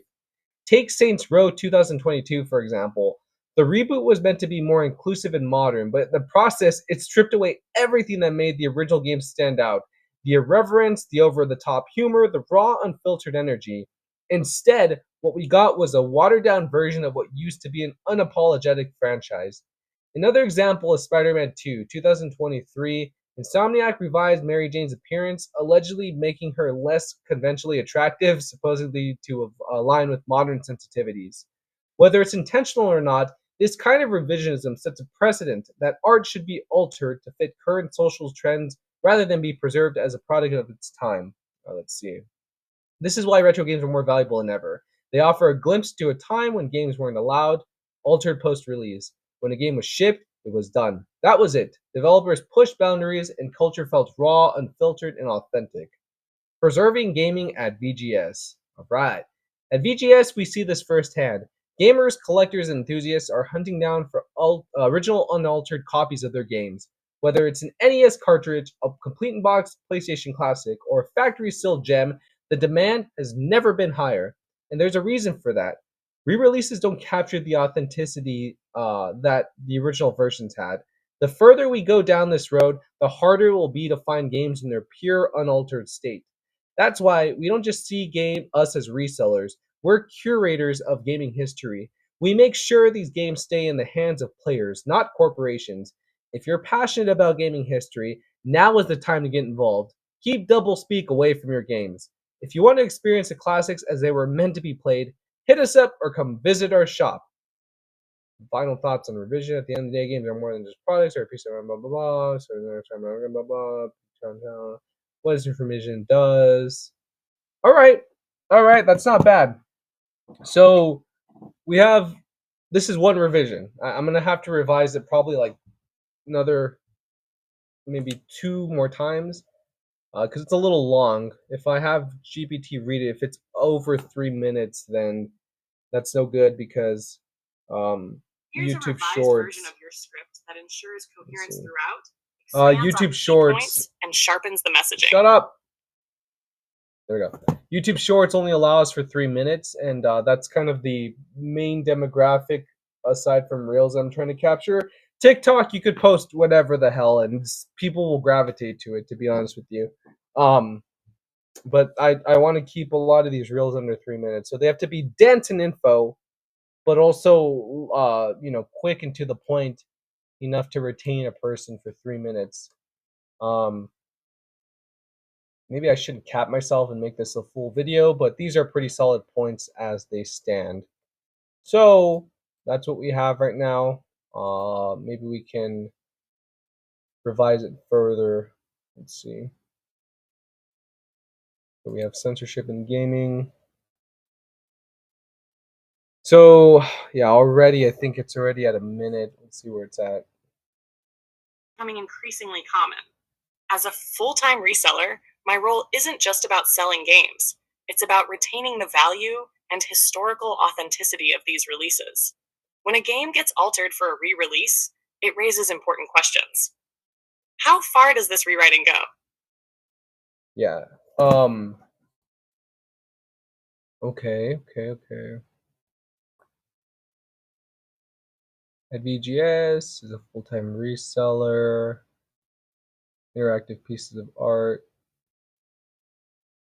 Take Saints Row 2022, for example. The reboot was meant to be more inclusive and modern, but in the process, it stripped away everything that made the original game stand out: the irreverence, the over the top humor, the raw, unfiltered energy. Instead, what we got was a watered down version of what used to be an unapologetic franchise. Another example is Spider Man 2, 2023. Insomniac revised Mary Jane's appearance, allegedly making her less conventionally attractive, supposedly to align with modern sensitivities. Whether it's intentional or not, this kind of revisionism sets a precedent that art should be altered to fit current social trends rather than be preserved as a product of its time. Let's see. This is why retro games are more valuable than ever. They offer a glimpse to a time when games weren't allowed, altered post release. When a game was shipped, it was done. That was it. Developers pushed boundaries and culture felt raw, unfiltered, and authentic. Preserving gaming at VGS. Alright. At VGS, we see this firsthand. Gamers, collectors, and enthusiasts are hunting down for original unaltered copies of their games. Whether it's an NES cartridge, a complete in box PlayStation Classic, or a factory sealed gem, the demand has never been higher. And there's a reason for that. Re releases don't capture the authenticity that the original versions had. The further we go down this road, the harder it will be to find games in their pure, unaltered state. That's why we don't just see us as resellers. We're curators of gaming history. We make sure these games stay in the hands of players, not corporations. If you're passionate about gaming history, now is the time to get involved. Keep doublespeak away from your games. If you want to experience the classics as they were meant to be played, hit us up or come visit our shop. Final thoughts on revision. At the end of the day, games are more than just products or a piece of blah blah blah. So blah blah blah. What is information does? All right, that's not bad. So we have this is one revision. I'm gonna have to revise it probably like another maybe 2 more times because it's a little long. If I have GPT read it, if it's over 3 minutes, then that's no good because Here's a YouTube revised Shorts. version of your script that ensures coherence throughout, expands YouTube on key Shorts. points, and sharpens the messaging. Shut up. There we go. YouTube Shorts only allows for 3 minutes, and that's kind of the main demographic aside from Reels I'm trying to capture. TikTok, you could post whatever the hell, and people will gravitate to it, to be honest with you. But I want to keep a lot of these Reels under 3 minutes, so they have to be dense in info, but also quick and to the point enough to retain a person for 3 minutes. Maybe I shouldn't cap myself and make this a full video, but these are pretty solid points as they stand. So that's what we have right now. Maybe we can revise it further. Let's see. So we have censorship in gaming. So yeah, already I think it's already at a minute. Let's see where it's at. Becoming increasingly common. As a full-time reseller, my role isn't just about selling games. It's about retaining the value and historical authenticity of these releases. When a game gets altered for a re-release, it raises important questions. How far does this rewriting go? Yeah. Okay. At VGS is a full-time reseller. Interactive pieces of art.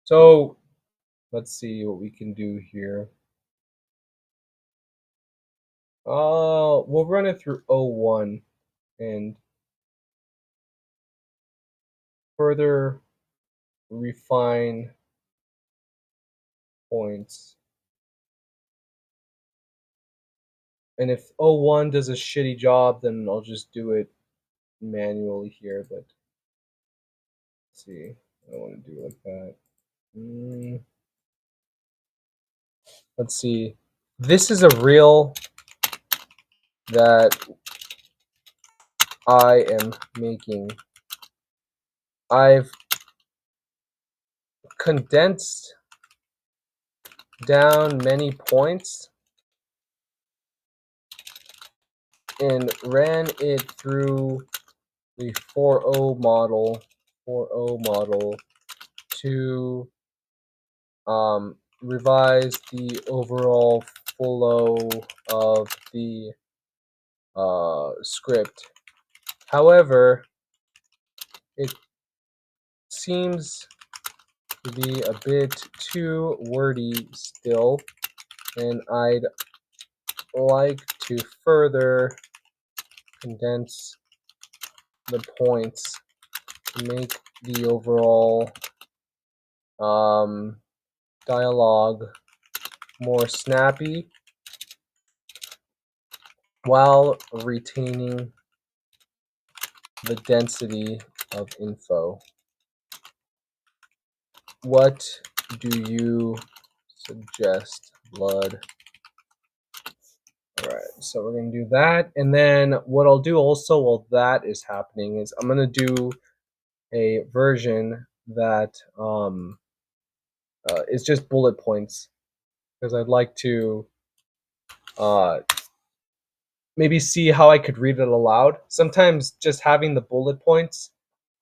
So let's see what we can do here. We'll run it through O1 and further refine points. And if O1 does a shitty job, then I'll just do it manually here, but let's see. I don't want to do it like that. Let's see. This is a reel that I am making. I've condensed down many points and ran it through the 4.0 model to revise the overall flow of the script. However, it seems to be a bit too wordy still, and I'd like to further condense the points to make the overall dialogue more snappy while retaining the density of info. What do you suggest, Blood? Alright, so we're going to do that. And then what I'll do also while that is happening is I'm going to do a version that is just bullet points. Because I'd like to maybe see how I could read it aloud. Sometimes just having the bullet points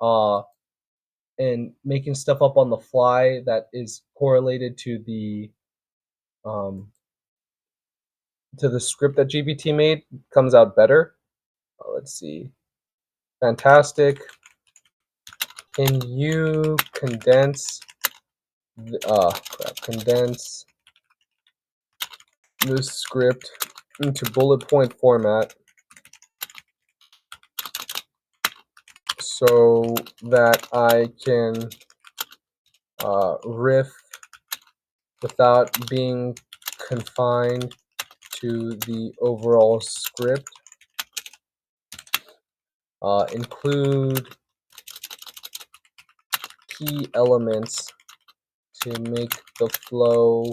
and making stuff up on the fly that is correlated to the script that GPT made comes out better. Let's see. Fantastic. Can you condense condense this script into bullet point format so that I can riff without being confined to the overall script. Include key elements to make the flow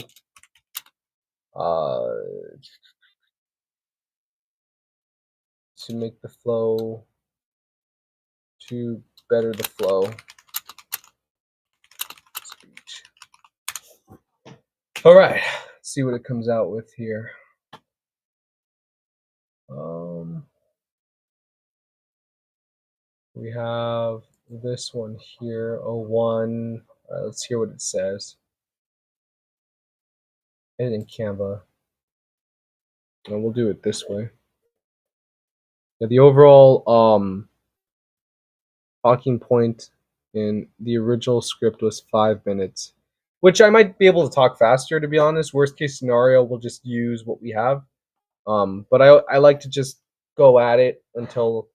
to better the flow. Speech. All right, let's see what it comes out with here. We have this one here, O1. Let's hear what it says. And in Canva. And we'll do it this way. Yeah, the overall talking point in the original script was 5 minutes, which I might be able to talk faster, to be honest. Worst case scenario, we'll just use what we have. But I like to just go at it until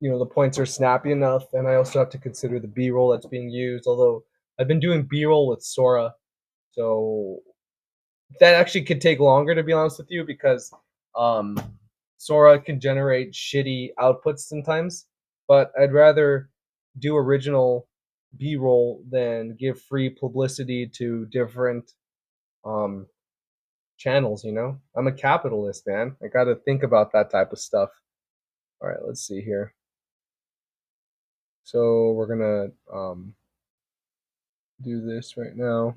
the points are snappy enough, and I also have to consider the B-roll that's being used. Although I've been doing B-roll with Sora, so that actually could take longer, to be honest with you, because Sora can generate shitty outputs sometimes. But I'd rather do original B-roll than give free publicity to different channels. I'm a capitalist, man. I got to think about that type of stuff. All right, let's see here. So we're gonna do this right now.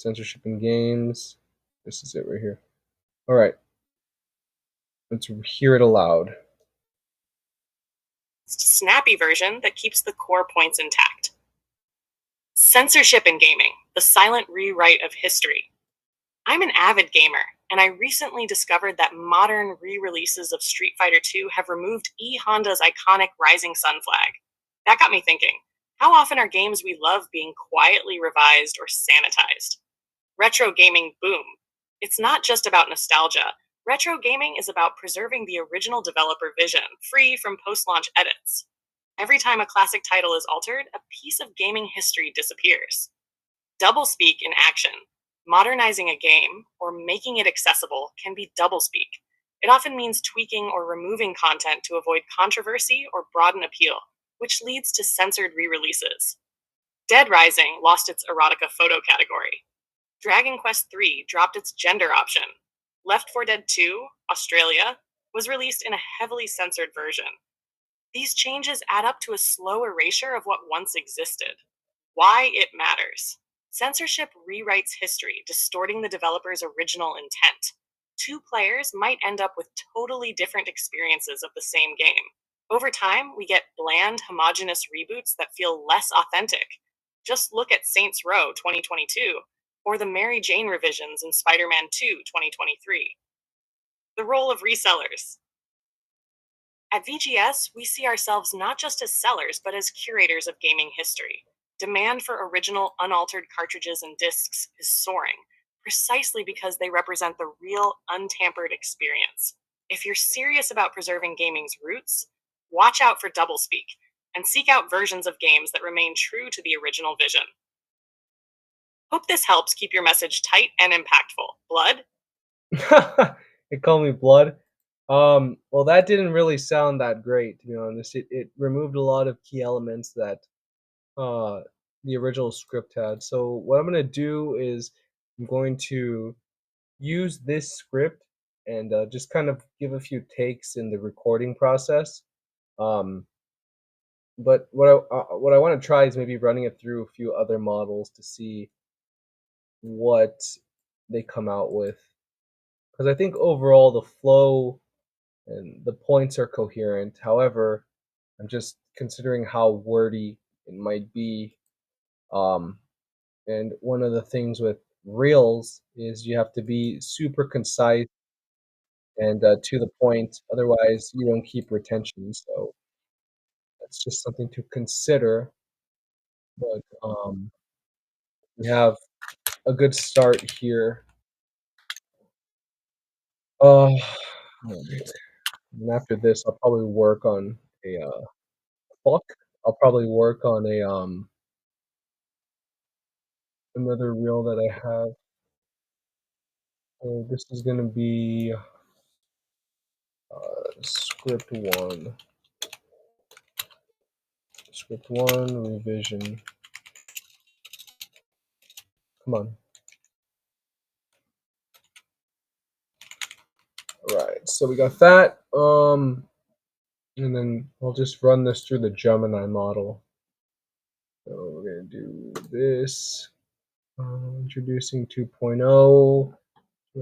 censorship in games. This is it right here. All right. Let's hear it aloud. Snappy version that keeps the core points intact. Censorship in gaming, the silent rewrite of history. I'm an avid gamer, and I recently discovered that modern re-releases of Street Fighter II have removed E Honda's iconic Rising Sun flag. That got me thinking, how often are games we love being quietly revised or sanitized? Retro gaming boom. It's not just about nostalgia. Retro gaming is about preserving the original developer vision, free from post-launch edits. Every time a classic title is altered, a piece of gaming history disappears. Doublespeak in action. Modernizing a game, or making it accessible, can be doublespeak. It often means tweaking or removing content to avoid controversy or broaden appeal, which leads to censored re-releases. Dead Rising lost its erotica photo category. Dragon Quest III dropped its gender option. Left 4 Dead 2, Australia, was released in a heavily censored version. These changes add up to a slow erasure of what once existed. Why it matters. Censorship rewrites history, distorting the developer's original intent. Two players might end up with totally different experiences of the same game. Over time, we get bland, homogenous reboots that feel less authentic. Just look at Saints Row 2022 or the Mary Jane revisions in Spider-Man 2 2023. The role of resellers. At VGS, we see ourselves not just as sellers, but as curators of gaming history. Demand for original, unaltered cartridges and discs is soaring, precisely because they represent the real, untampered experience. If you're serious about preserving gaming's roots, watch out for doublespeak and seek out versions of games that remain true to the original vision. Hope this helps keep your message tight and impactful. Blood? They call me Blood. Well, that didn't really sound that great, to be honest. It removed a lot of key elements that the original script had. So what I'm gonna do is I'm going to use this script and just kind of give a few takes in the recording process. Um, but what I want to try is maybe running it through a few other models to see what they come out with. Because I think overall the flow and the points are coherent. However, I'm just considering how wordy it might be. Um, and one of the things with reels is you have to be super concise and to the point. Otherwise, you don't keep retention. So that's just something to consider. But we have a good start here. Alright. And after this, I'll probably work on a clock. I'll probably work on a another reel that I have. So this is gonna be script one. Script one revision. Come on. Alright, so we got that. And then I'll just run this through the Gemini model. So we're gonna do this. Introducing 2.0.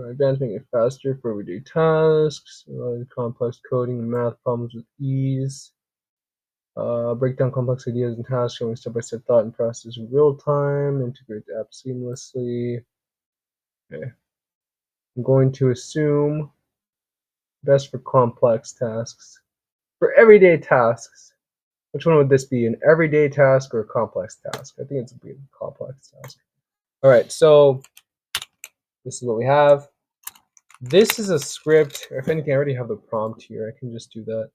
Advanced, making it faster for everyday tasks. Complex coding and math problems with ease. Break down complex ideas and tasks, showing step-by-step thought and process in real time. Integrate the app seamlessly. Okay. I'm going to assume best for complex tasks. For everyday tasks, which one would this be? An everyday task or a complex task? I think it's a complex task. All right, so this is what we have. This is a script. If anything, I already have the prompt here. I can just do that.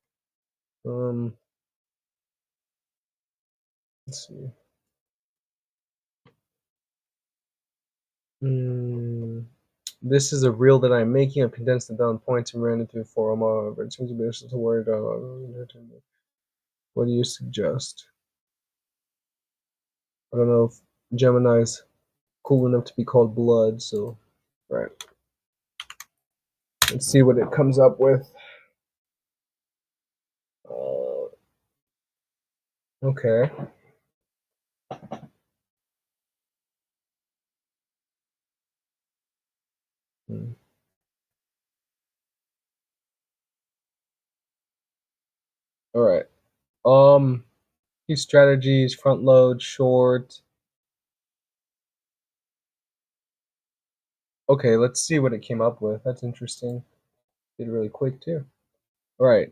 Let's see. This is a reel that I'm making. I've condensed it down points and ran it through Forma. But it seems to be just a word. What do you suggest? I don't know if Gemini's cool enough to be called Blood, so right. Let's see what it comes up with. Okay. Hmm. All right. These strategies: front load, short. Okay, let's see what it came up with. That's interesting. Did it really quick too. All right.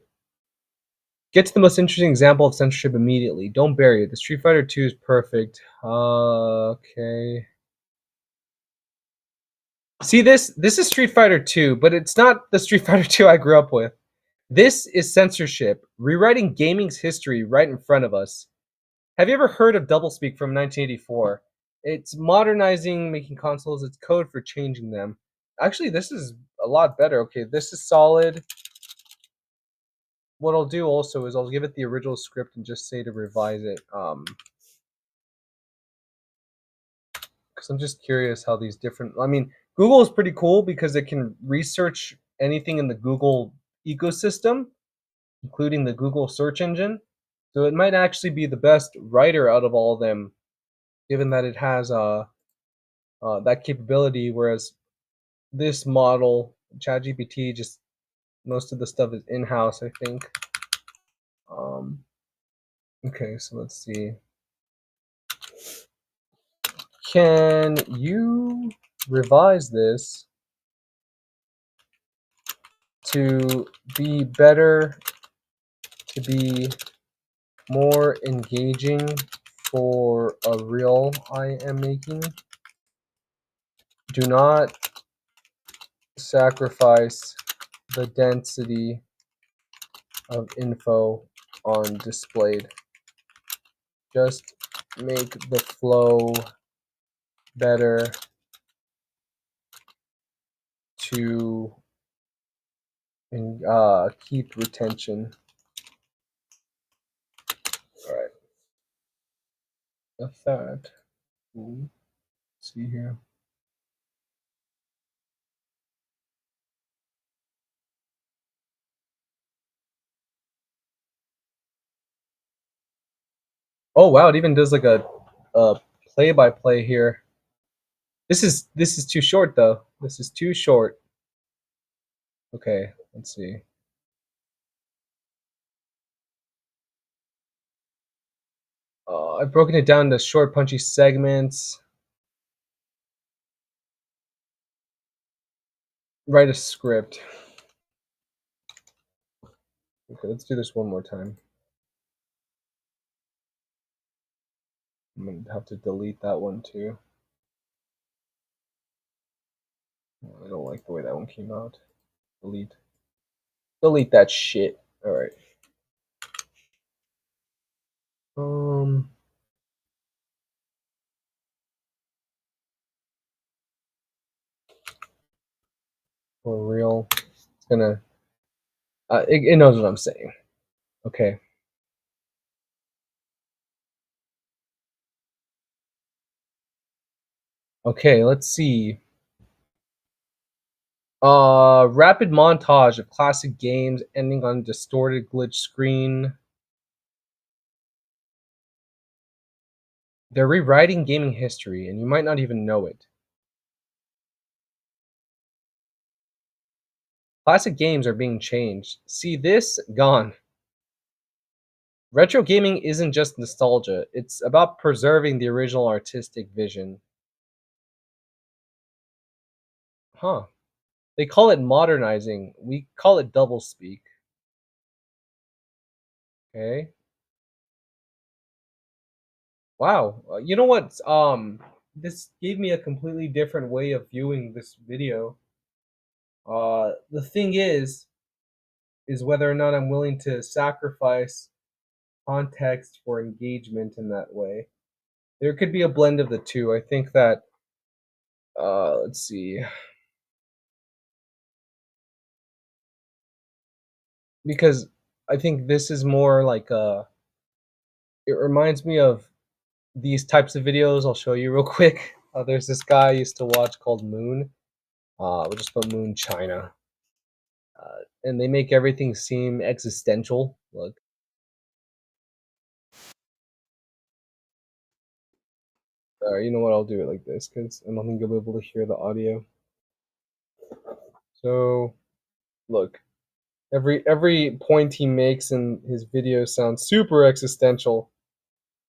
Get to the most interesting example of censorship immediately. Don't bury it. The Street Fighter 2 is perfect. Okay. See this? This is Street Fighter 2, but it's not the Street Fighter 2 I grew up with. This is censorship, rewriting gaming's history right in front of us. Have you ever heard of doublespeak from 1984? It's modernizing, making consoles. It's code for changing them. Actually, this is a lot better. Okay, this is solid. What I'll do also is I'll give it the original script and just say to revise it. Because I'm just curious how these different. I mean, Google is pretty cool because it can research anything in the Google ecosystem, including the Google search engine. So it might actually be the best writer out of all of them, given that it has that capability. Whereas this model, ChatGPT, just most of the stuff is in house, I think. Um, okay, so let's see. Can you revise this to be better, to be more engaging for a reel I am making? Do not sacrifice the density of info on displayed. Just make the flow better to keep retention. All right. That's that. Let's see here. Oh wow, it even does like a play-by-play here. This is too short though. This is too short. Okay, let's see. I've broken it down into short, punchy segments. Write a script. Okay, let's do this one more time. I'm gonna have to delete that one too. I don't like the way that one came out. Delete. Delete that shit. All right. For real. It's gonna. It knows what I'm saying. Okay. Okay. Let's see. Rapid montage of classic games ending on distorted glitch screen. They're rewriting gaming history, and you might not even know it. Classic games are being changed. See this? Gone. Retro gaming isn't just nostalgia, it's about preserving the original artistic vision. Huh. They call it modernizing. We call it doublespeak. Okay. Wow. You know what? This gave me a completely different way of viewing this video. The thing is whether or not I'm willing to sacrifice context for engagement in that way. There could be a blend of the two. I think that let's see. Because I think this is more like it reminds me of these types of videos. I'll show you real quick. There's this guy I used to watch called Moon. We'll just put Moon China. And they make everything seem existential. Look. You know what? I'll do it like this because I don't think you'll be able to hear the audio. So, look, every point he makes in his video sounds super existential.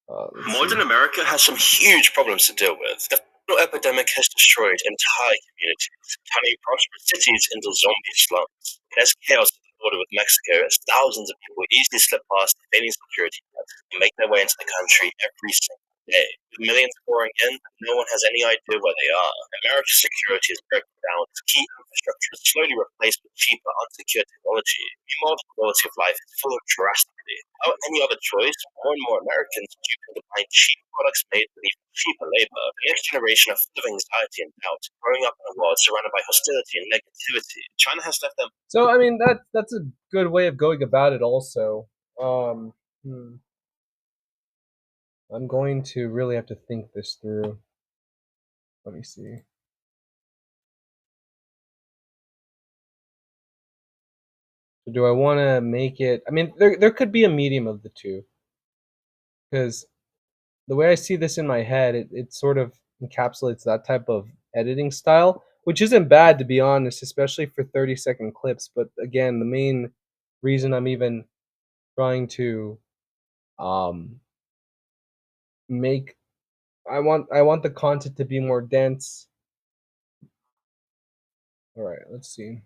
Modern America has some huge problems to deal with. The fentanyl epidemic has destroyed entire communities, turning prosperous cities into zombie slums. There's chaos at the border with Mexico as thousands of people easily slip past evading security checks and make their way into the country every single day. With millions pouring in, no one has any idea where they are. America's security is broken down as key infrastructure is slowly replaced with cheaper, unsecured technology. Meanwhile, the quality of life is falling drastically. Without any other choice, more and more Americans are duping to buy cheap products made with even cheaper labor. The next generation are full of anxiety and doubt, growing up in a world surrounded by hostility and negativity. China has left them. So I mean that's a good way of going about it. Also, I'm going to really have to think this through. Let me see. So do I want to make it? I mean, there could be a medium of the two, because the way I see this in my head, it sort of encapsulates that type of editing style, which isn't bad to be honest, especially for 30-second clips. But again, the main reason I'm even trying to um make I want the content to be more dense. All right, let's see.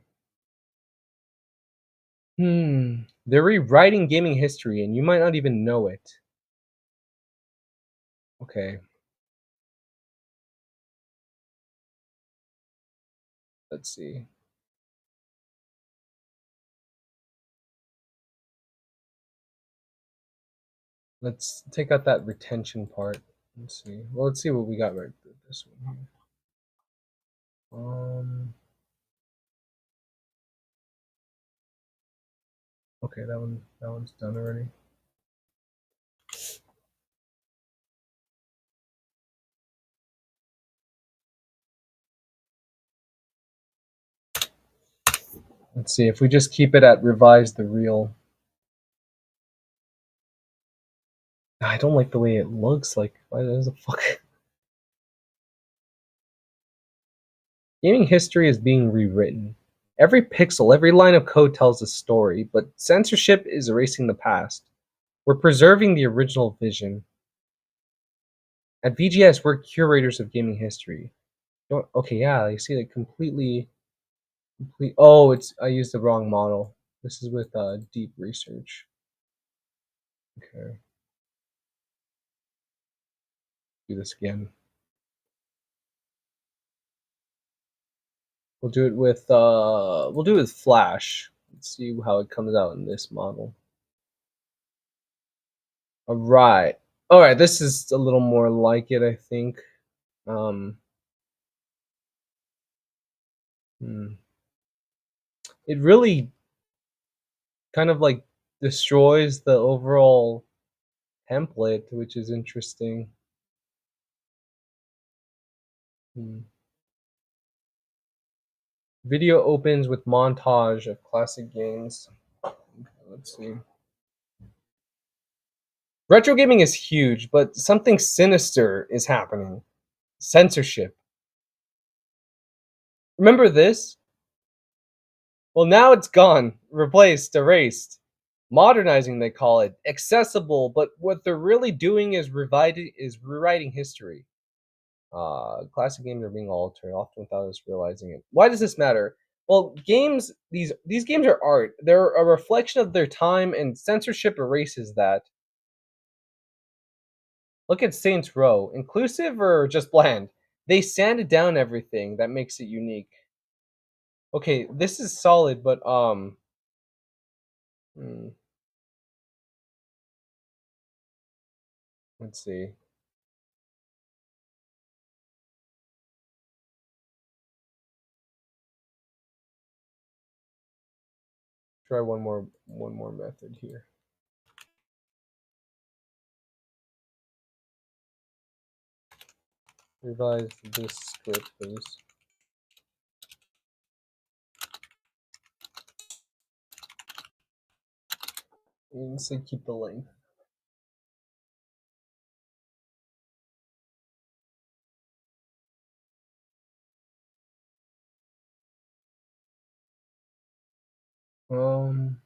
They're rewriting gaming history, and you might not even know it. Okay. Let's see. Let's take out that retention part. Let's see. Well, let's see what we got right with this one here. Okay, that one's done already. Let's see if we just keep it at revise the real. I don't like the way it looks. Like, why does the fuck? Gaming history is being rewritten. Every pixel, every line of code tells a story, but censorship is erasing the past. We're preserving the original vision. At VGS, we're curators of gaming history. Okay, yeah, you see, like complete. Oh, I used the wrong model. This is with deep research. Okay. Do this again. We'll do it with Flash. Let's see how it comes out in this model. All right. All right, this is a little more like it, I think. It really kind of like destroys the overall template, which is interesting. Video opens with montage of classic games. Okay, let's see. Retro gaming is huge, but something sinister is happening. Censorship. Remember this? Well, now it's gone, replaced, erased. Modernizing, they call it. Accessible, but what they're really doing is rewriting history. Classic games are being altered, often without us realizing it. Why does this matter? Well, these games are art. They're a reflection of their time, and censorship erases that. Look at Saints Row. Inclusive or just bland? They sanded down everything that makes it unique. Okay, this is solid, but let's see. Try one more method here. Revise this script, please. You can say keep the length. Um.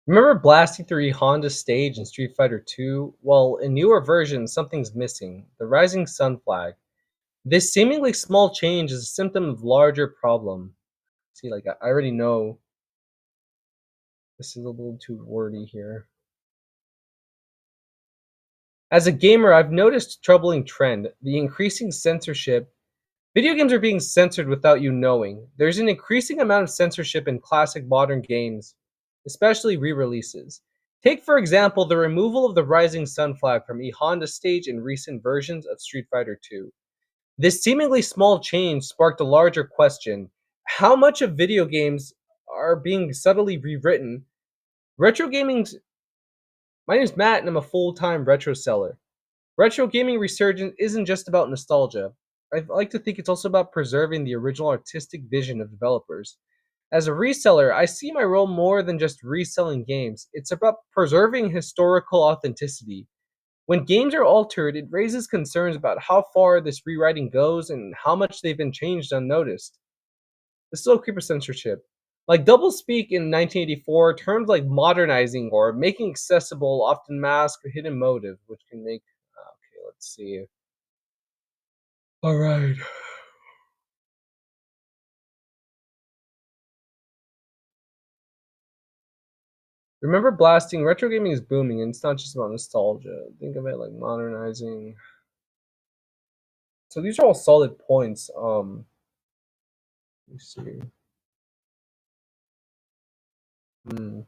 Remember blasting through Honda stage in Street Fighter 2? Well, in newer versions, something's missing. The Rising Sun flag. This seemingly small change is a symptom of larger problem. See, like I already know this is a little too wordy here. As a gamer, I've noticed a troubling trend: the increasing censorship. Video games are being censored without you knowing. There's an increasing amount of censorship in classic modern games, especially re-releases. Take, for example, the removal of the Rising Sun flag from a Honda stage in recent versions of Street Fighter 2. This seemingly small change sparked a larger question: how much of video games are being subtly rewritten? Retro gaming's My name is Matt, and I'm a full-time retro seller. Retro gaming resurgence isn't just about nostalgia. I like to think it's also about preserving the original artistic vision of developers. As a reseller, I see my role more than just reselling games. It's about preserving historical authenticity. When games are altered, it raises concerns about how far this rewriting goes and how much they've been changed unnoticed. The slow creep of censorship. Like doublespeak in 1984, terms like modernizing or making accessible often mask a hidden motive, which can make. Okay, let's see. All right. Remember blasting, retro gaming is booming, and it's not just about nostalgia. Think of it like modernizing. So these are all solid points. Let me see. Hmm.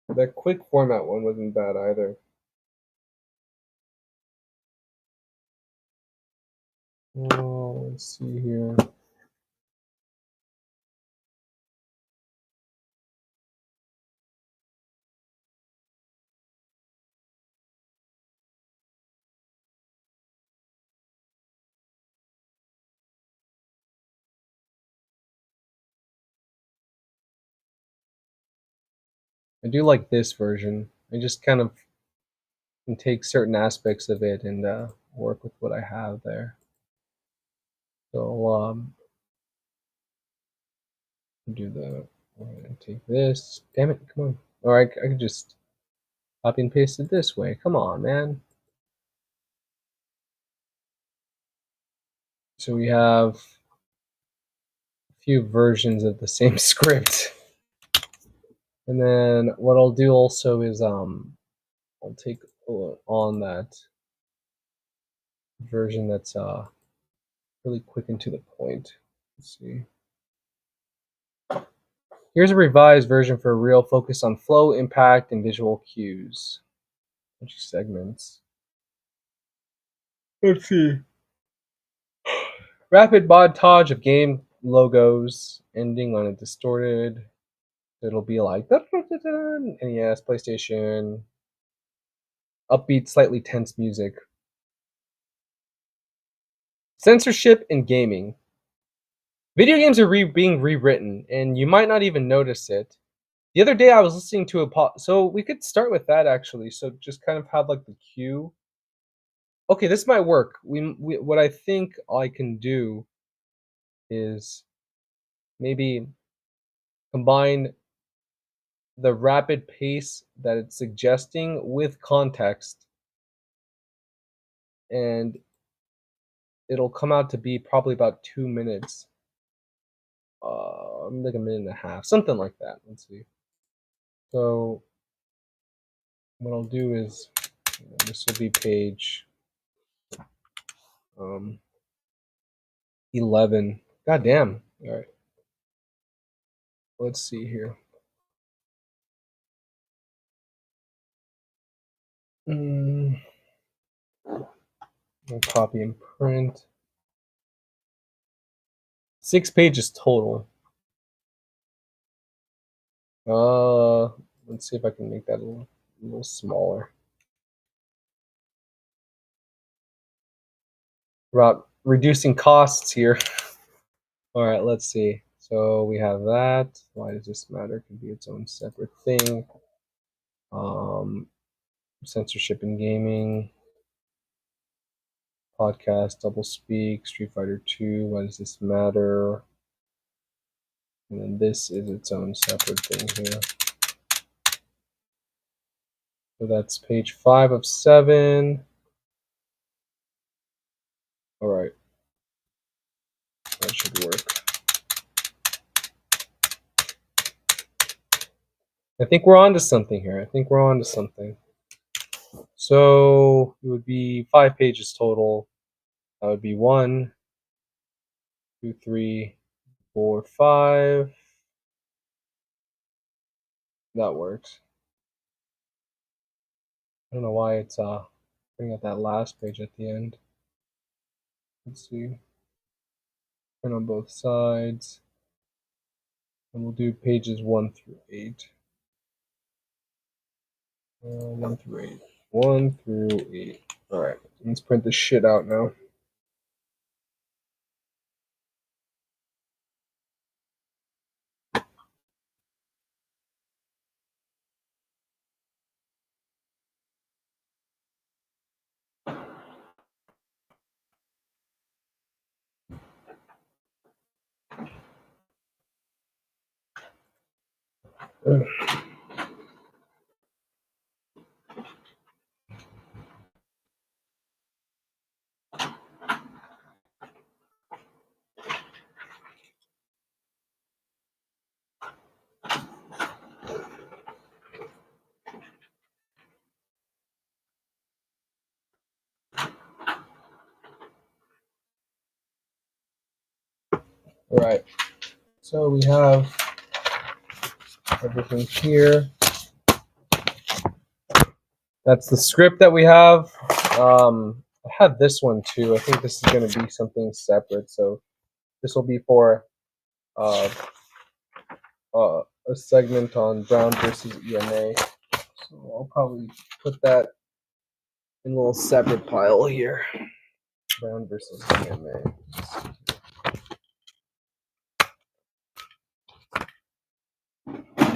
That quick format one wasn't bad either. Oh, let's see here. I do like this version. I just kind of can take certain aspects of it and work with what I have there. So do the and take this. Damn it! Come on. Or I could just copy and paste it this way. Come on, man. So we have a few versions of the same script. And then what I'll do also is I'll take on that version that's really quick and to the point. Let's see. Here's a revised version for a real focus on flow, impact, and visual cues. Bunch of segments. Let's see. Rapid montage of game logos ending on a distorted. It'll be like NES, PlayStation, upbeat, slightly tense music. Censorship in gaming. Video games are being rewritten, and you might not even notice it. The other day, I was listening to so we could start with that actually. So just kind of have like the cue. Okay, this might work. We what I think I can do is maybe combine the rapid pace that it's suggesting with context, and it'll come out to be probably about 2 minutes, like a minute and a half, something like that. Let's see. So what I'll do is this will be page 11. God damn. All right. Let's see here. And copy and print. 6 pages total. Let's see if I can make that a little smaller. About reducing costs here. All right, let's see. So we have that. Why does this matter? It can be its own separate thing. Censorship in gaming. Podcast, double speak, Street Fighter 2. Why does this matter? And then this is its own separate thing here. So that's page 5 of 7. All right. That should work. I think we're on to something here. So it would be 5 pages total. That would be 1, 2, 3, 4, 5. That works. I don't know why it's bringing up that last page at the end. Let's see. Print on both sides. And we'll do pages 1 through 8. 1 through 8. 1 through 8. Alright, let's print this shit out now. Alright, so we have everything here. That's the script that we have. I have this one too. I think this is going to be something separate. So this will be for a segment on Brown versus EMA. So I'll probably put that in a little separate pile here. Brown versus EMA.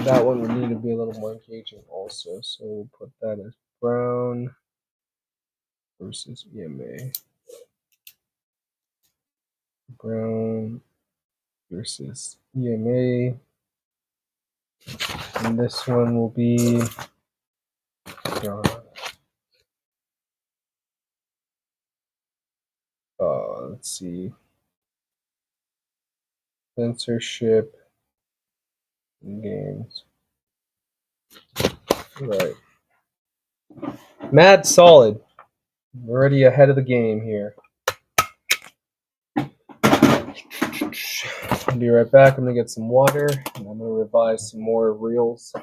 That one would need to be a little more engaging also. So we'll put that as Brown versus EMA. Brown versus EMA. And this one will be let's see. Censorship in games. Right. Mad solid. We're already ahead of the game here. I'll be right back. I'm gonna get some water and I'm gonna revise some more reels.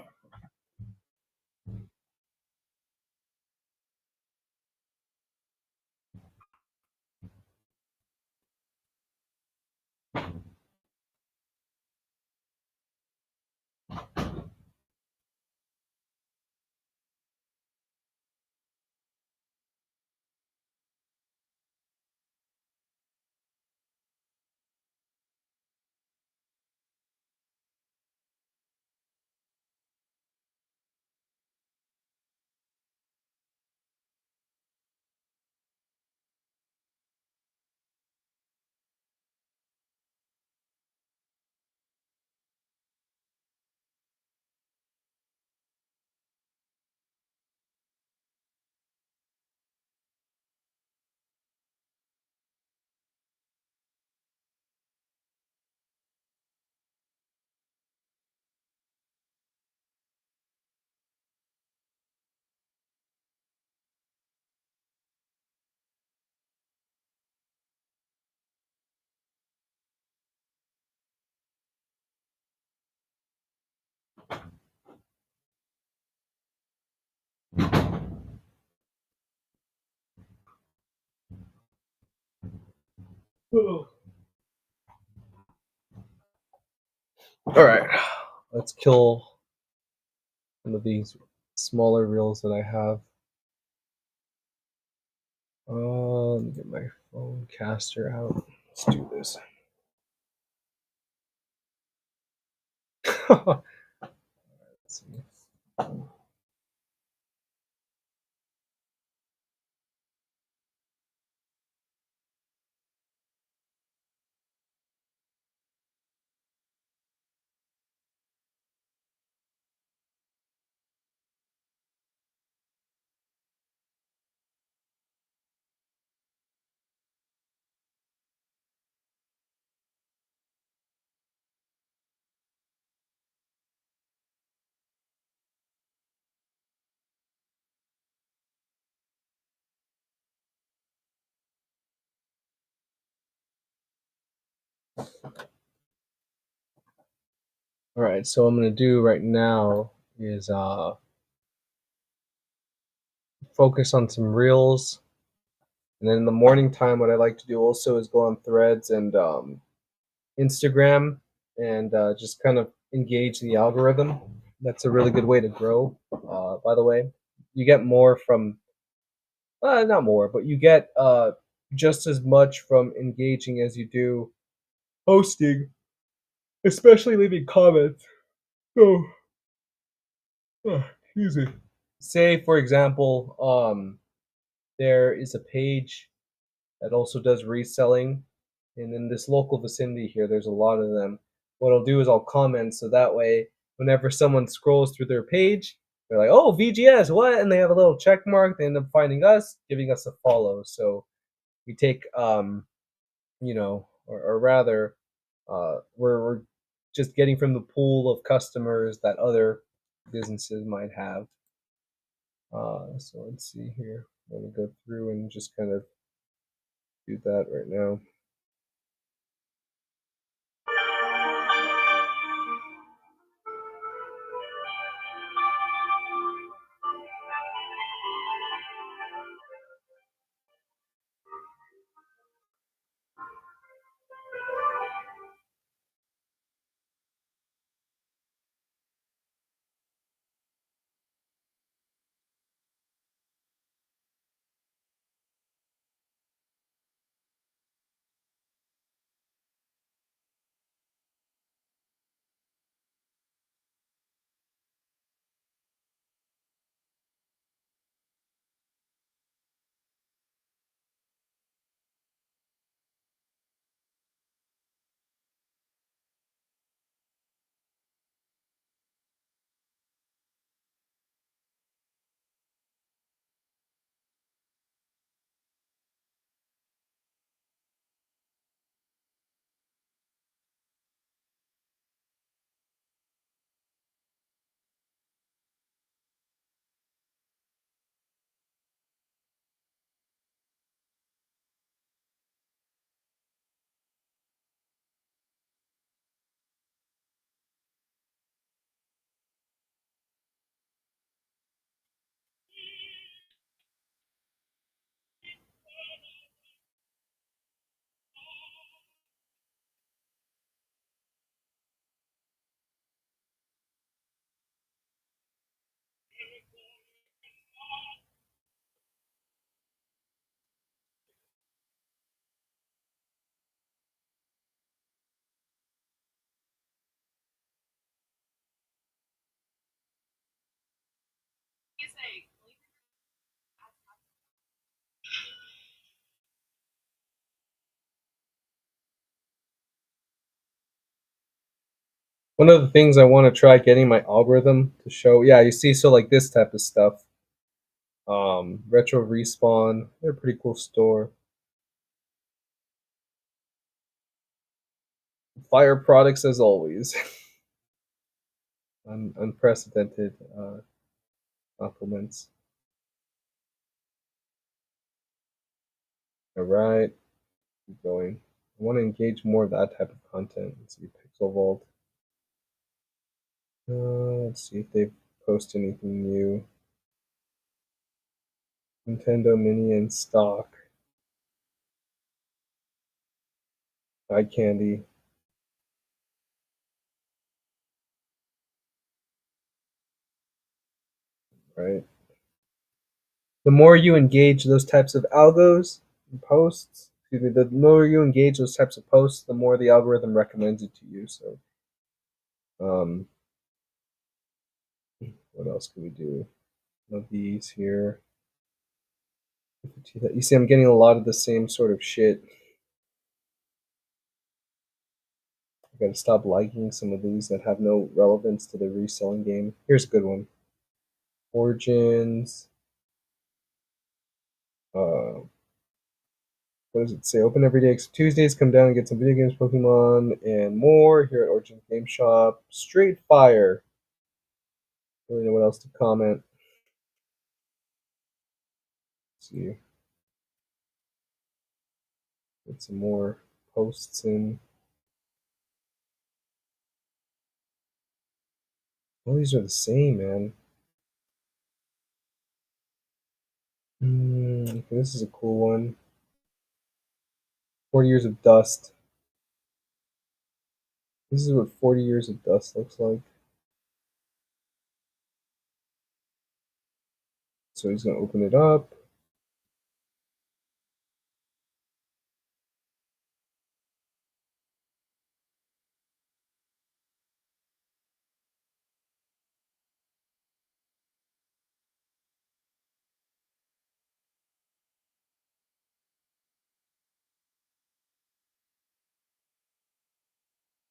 All right, let's kill some of these smaller reels that I have. Let me get my phone caster out. Let's do this. Let's see. All right, so what I'm gonna do right now is focus on some reels, and then in the morning time, what I like to do also is go on Threads and Instagram and just kind of engage the algorithm. That's a really good way to grow. By the way, you get more from not more, but you get just as much from engaging as you do posting, especially leaving comments. Oh, excuse me. Say, for example, there is a page that also does reselling, and in this local vicinity here, there's a lot of them. What I'll do is I'll comment so that way, whenever someone scrolls through their page, they're like, "Oh, VGS, what?" And they have a little check mark. They end up finding us, giving us a follow. So we take, or rather, we're just getting from the pool of customers that other businesses might have. So let's see here. I'm gonna go through and just kind of do that right now. One of the things I want to try getting my algorithm to show, yeah, you see, so like this type of stuff. Retro Respawn, they're a pretty cool store. Fire products as always. Unprecedented compliments. All right, keep going. I want to engage more of that type of content. Let's see, Pixel Vault. Let's see if they post anything new. Nintendo Mini in stock. Eye candy. Right. The more you engage those types of algos and posts, the more you engage those types of posts, the more the algorithm recommends it to you. So, what else can we do? Of these here. You see, I'm getting a lot of the same sort of shit. I gotta stop liking some of these that have no relevance to the reselling game. Here's a good one. Origins. What does it say? Open every day except Tuesdays. Come down and get some video games, Pokemon, and more here at Origins Game Shop. Straight fire. I don't really know what else to comment. Let's see. Get some more posts in. All these are the same, man. Okay, this is a cool one. 40 Years of Dust. This is what 40 Years of Dust looks like. So he's going to open it up.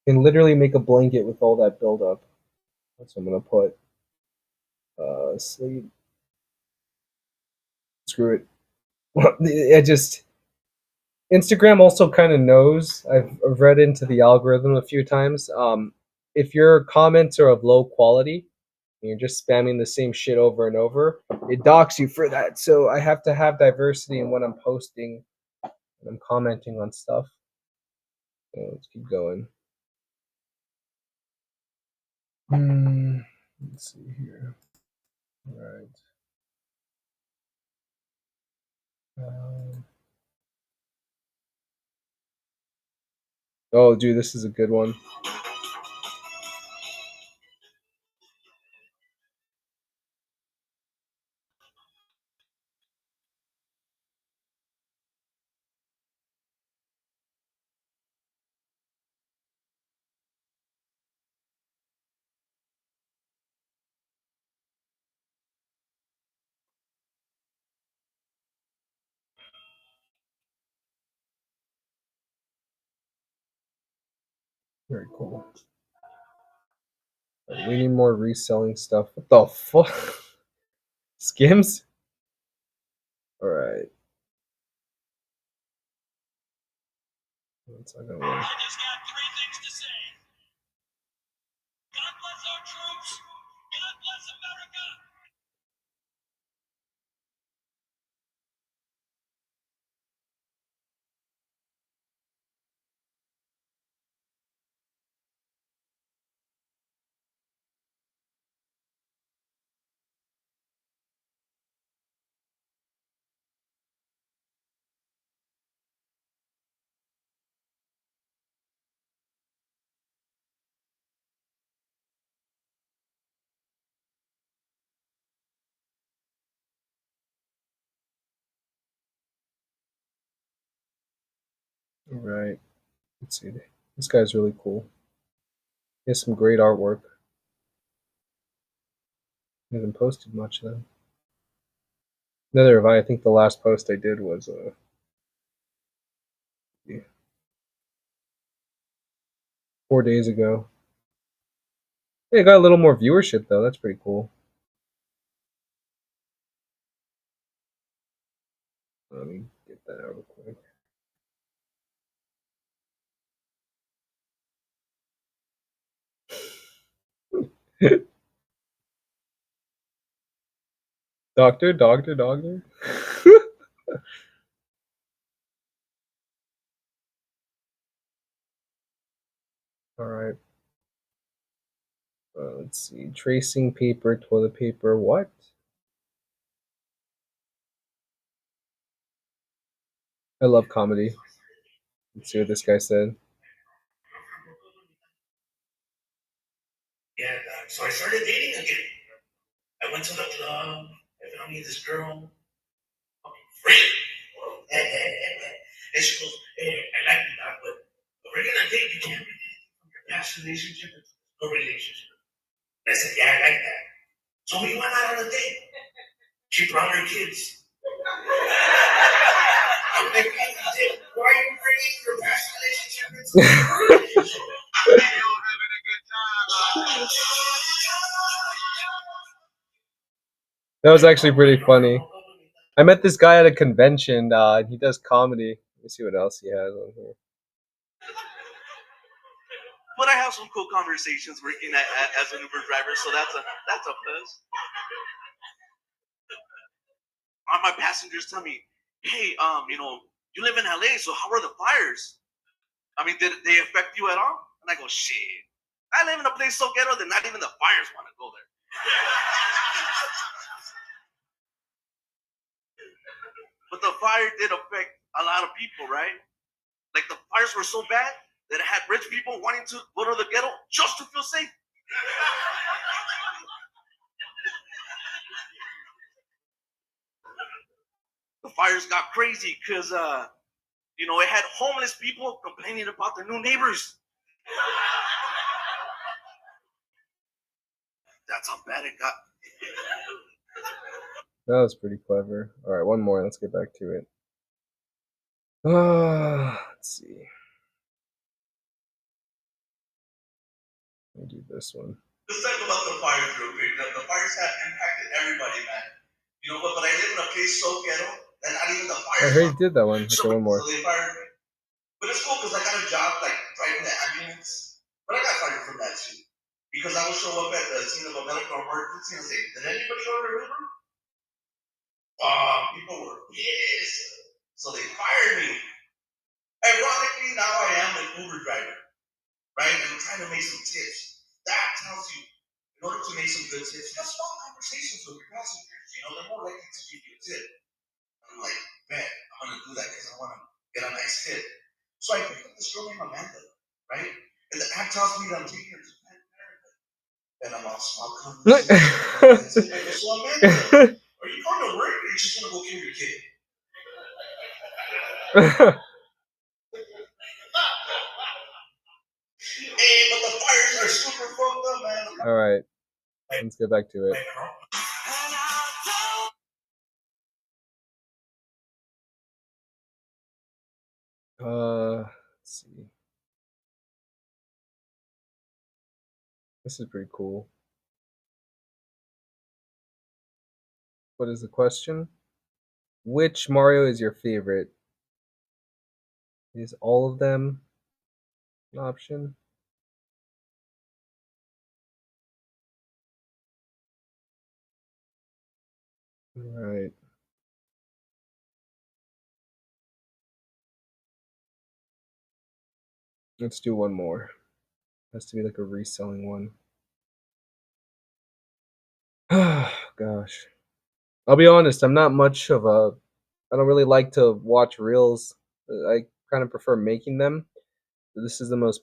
Can literally make a blanket with all that buildup. That's what I'm going to put. Sleep. Screw it. I just... Instagram also kind of knows. I've read into the algorithm a few times. If your comments are of low quality, and you're just spamming the same shit over and over, it docks you for that. So I have to have diversity in what I'm posting and I'm commenting on stuff. So let's keep going. Let's see here. All right. Oh, dude, this is a good one. Very cool. Right, we need more reselling stuff. What the fuck? Skims? Alright. One second. I just got three things to say. God bless our troops. God bless America. Alright. Let's see. This guy's really cool. He has some great artwork. He hasn't posted much though. Neither have I. I think the last post I did was 4 days ago. Yeah, got a little more viewership though. That's pretty cool. Let me get that out real quick. Doctor. Alright. Let's see. Tracing paper, toilet paper. What? I love comedy. Let's see what this guy said. So I started dating again. I went to the club. I found me this girl. Free. And she goes, hey, I like you, Doc, but we're gonna date. You can't bring anything from your past relationship into no relationship. And I said, yeah, I like that. So we went out on a date. She brought her kids. I'm like, hey, why are you bringing your past relationship into the relationship? That was actually pretty funny. I met this guy at a convention. He does comedy. Let me see what else he has on here. But I have some cool conversations working as an Uber driver, so that's a plus. My passengers tell me, hey, you live in LA, so how are the fires? I mean, did they affect you at all? And I go, shit, I live in a place so ghetto that not even the fires want to go there. But the fire did affect a lot of people, right? Like the fires were so bad that it had rich people wanting to go to the ghetto just to feel safe. The fires got crazy because, it had homeless people complaining about their new neighbors. That's how bad it got. That was pretty clever. All right, one more. Let's get back to it. Let's see. Let me do this one. Let's talk about the fires real quick. The fires have impacted everybody, man. But I live in a place so ghetto that not even the I fires. heard you did that one. Okay, one more. So they fired me. But it's cool because I got a job like driving the ambulance. But I got fired from that too. Because I would show up at the scene of a medical emergency and say, did anybody order Uber? People were pissed. So they fired me. Ironically, now I am an Uber driver. Right? And I'm trying to make some tips. That tells you, in order to make some good tips, have small conversations with your passengers. They're more likely to give you a tip. I'm like, man, I'm gonna do that because I want to get a nice tip. So I picked up this girl named Amanda, right? And the app tells me that I'm taking her to Planned Parenthood. And I'm all small conversation. So Amanda, are you going to work or are you just gonna go kill your kid? Hey, but the fires are super fucked up, man. All right, let's get back to it. Let's see. This is pretty cool. What is the question? Which Mario is your favorite? Is all of them an option? All right. Let's do one more. Has to be like a reselling one. Gosh. I'll be honest, I'm not much of a I don't really like to watch reels. I kind of prefer making them. This is the most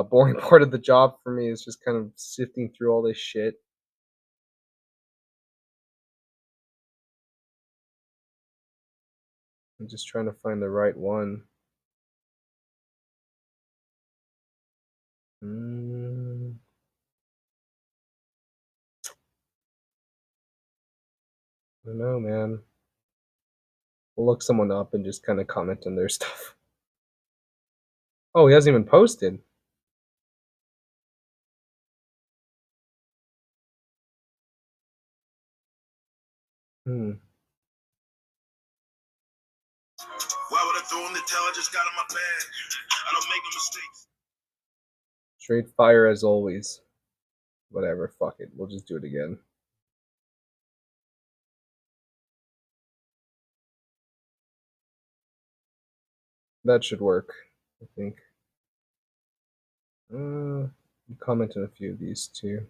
boring part of the job for me, is just kind of sifting through all this shit. I'm just trying to find the right one. I don't know, man. We'll look someone up and just kind of comment on their stuff. Oh, he hasn't even posted. Why would I throw in the towel? I just got in my bag. I don't make no mistakes. Straight fire as always. Whatever, fuck it. We'll just do it again. That should work, I think. Comment on a few of these too.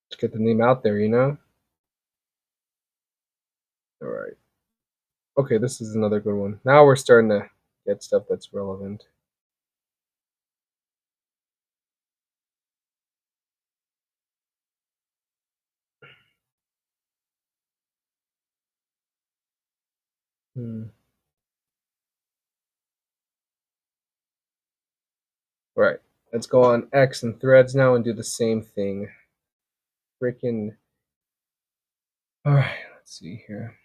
Just get the name out there, Alright. Okay, this is another good one. Now we're starting to get stuff that's relevant. Right. Let's go on X and Threads now and do the same thing. Freaking. Alright, let's see here.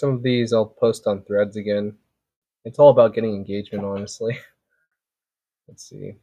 Some of these I'll post on Threads again. It's all about getting engagement, honestly. Let's see.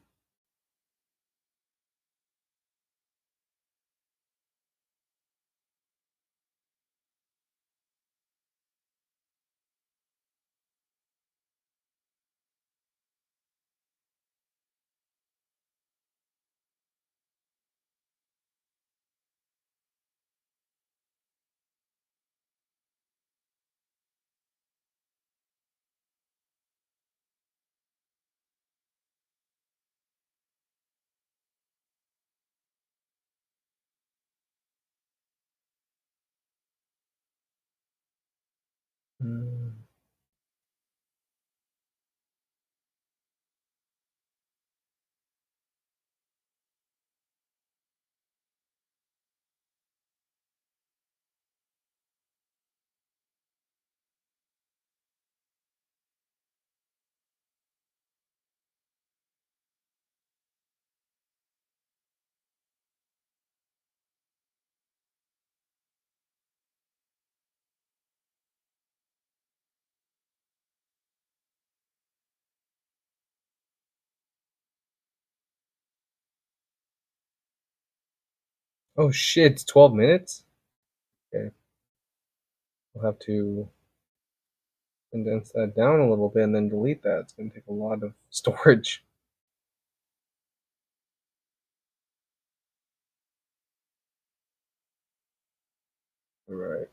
Oh shit, it's 12 minutes? Okay. We'll have to condense that down a little bit and then delete that. It's going to take a lot of storage. Right.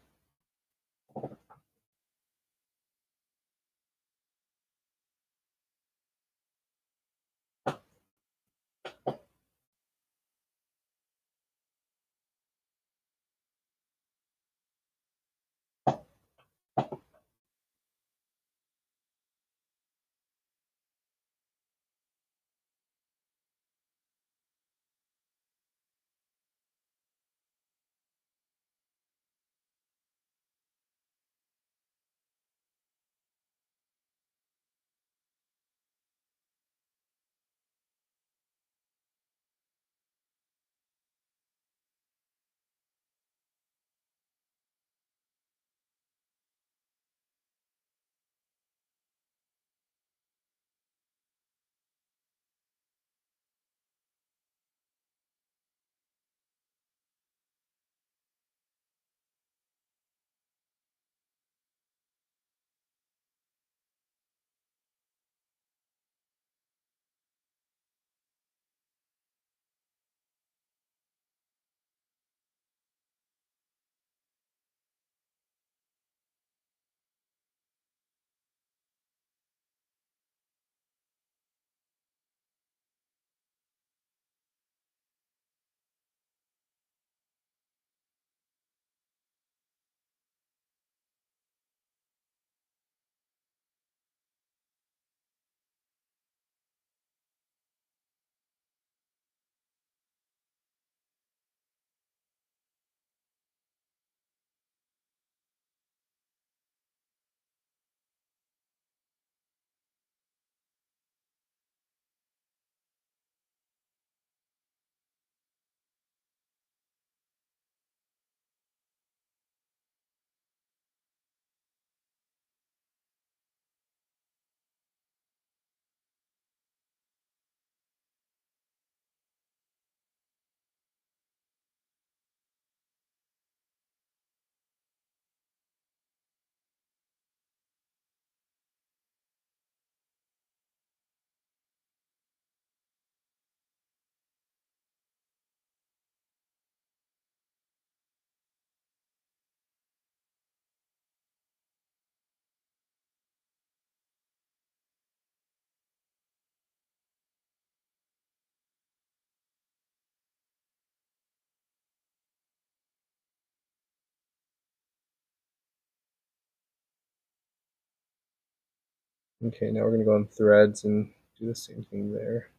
Okay, now we're gonna go on Threads and do the same thing there.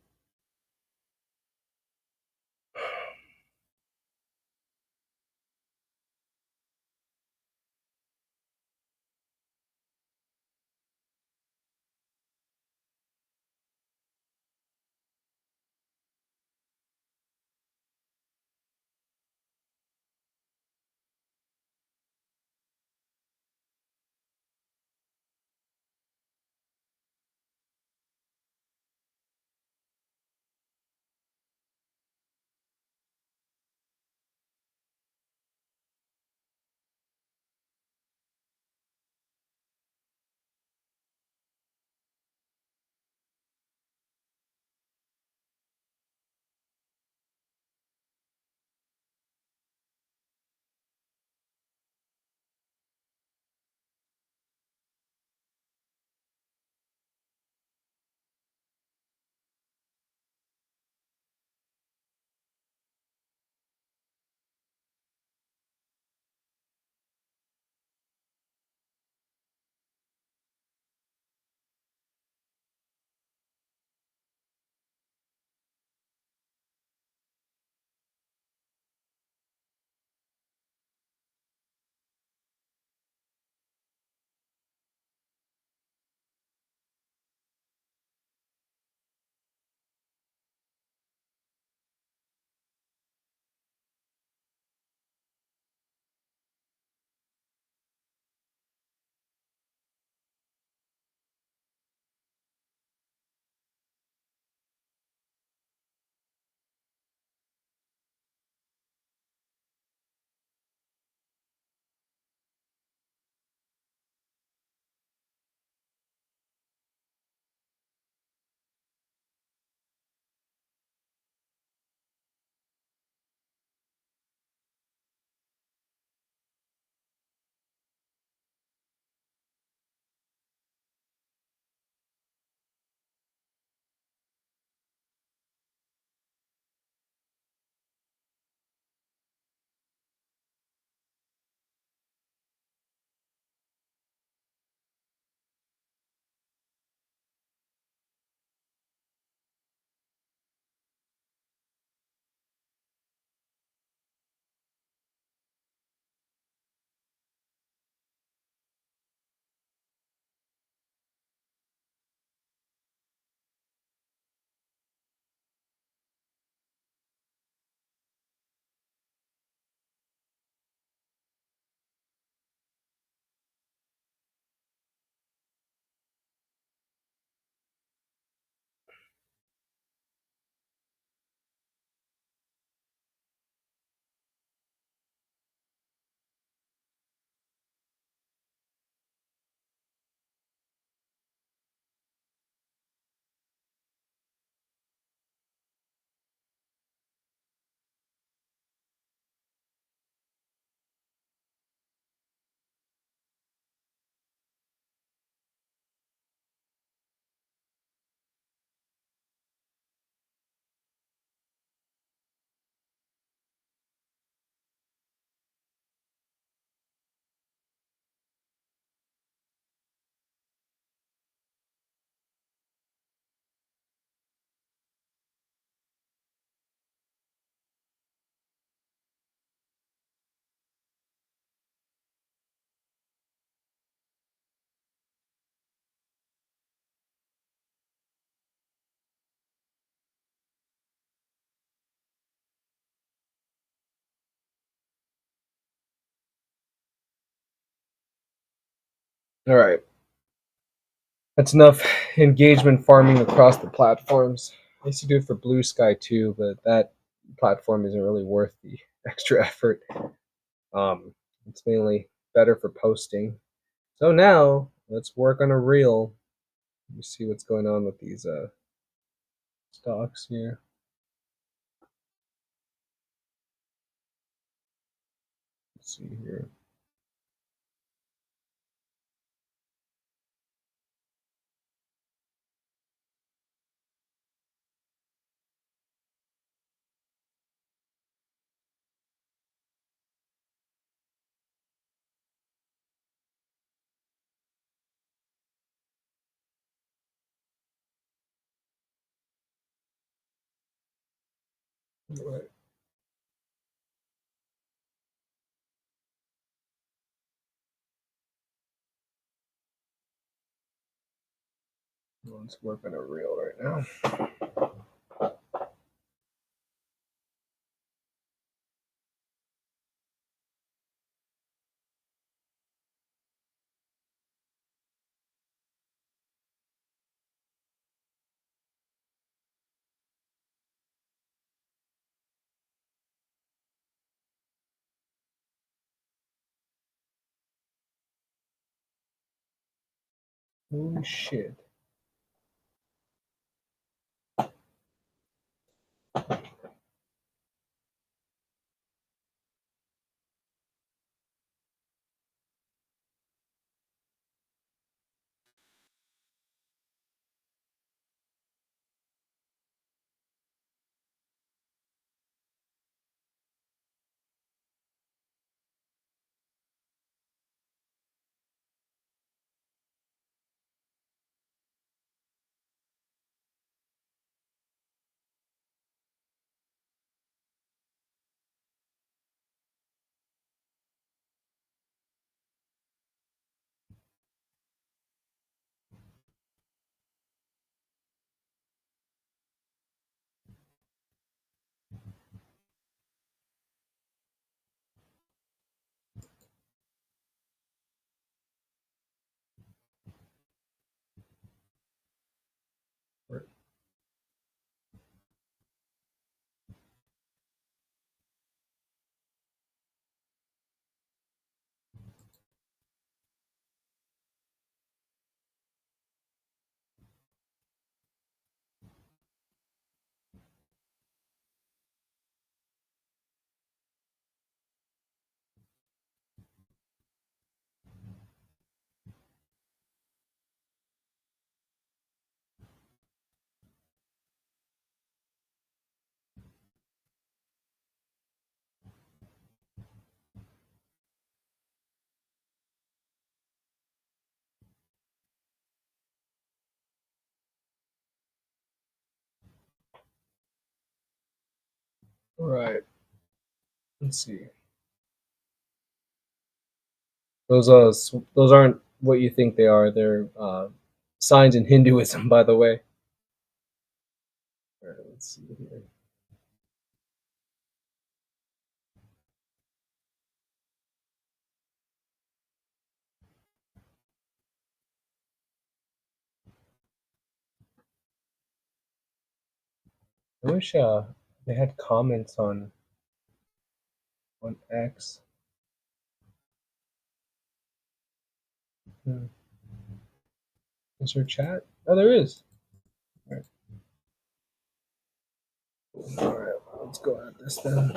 All right, that's enough engagement farming across the platforms. I used to do it for Blue Sky too, but that platform isn't really worth the extra effort. It's mainly better for posting. So now let's work on a reel. Let me see what's going on with these stocks here. Let's see here. Right. Let's work on a reel right now. Holy shit. Right. Let's see. Those aren't what you think they are. They're signs in Hinduism, by the way. All right, let's see here. I wish they had comments on X. Is there chat? Oh, there is. All right, let's go at this then.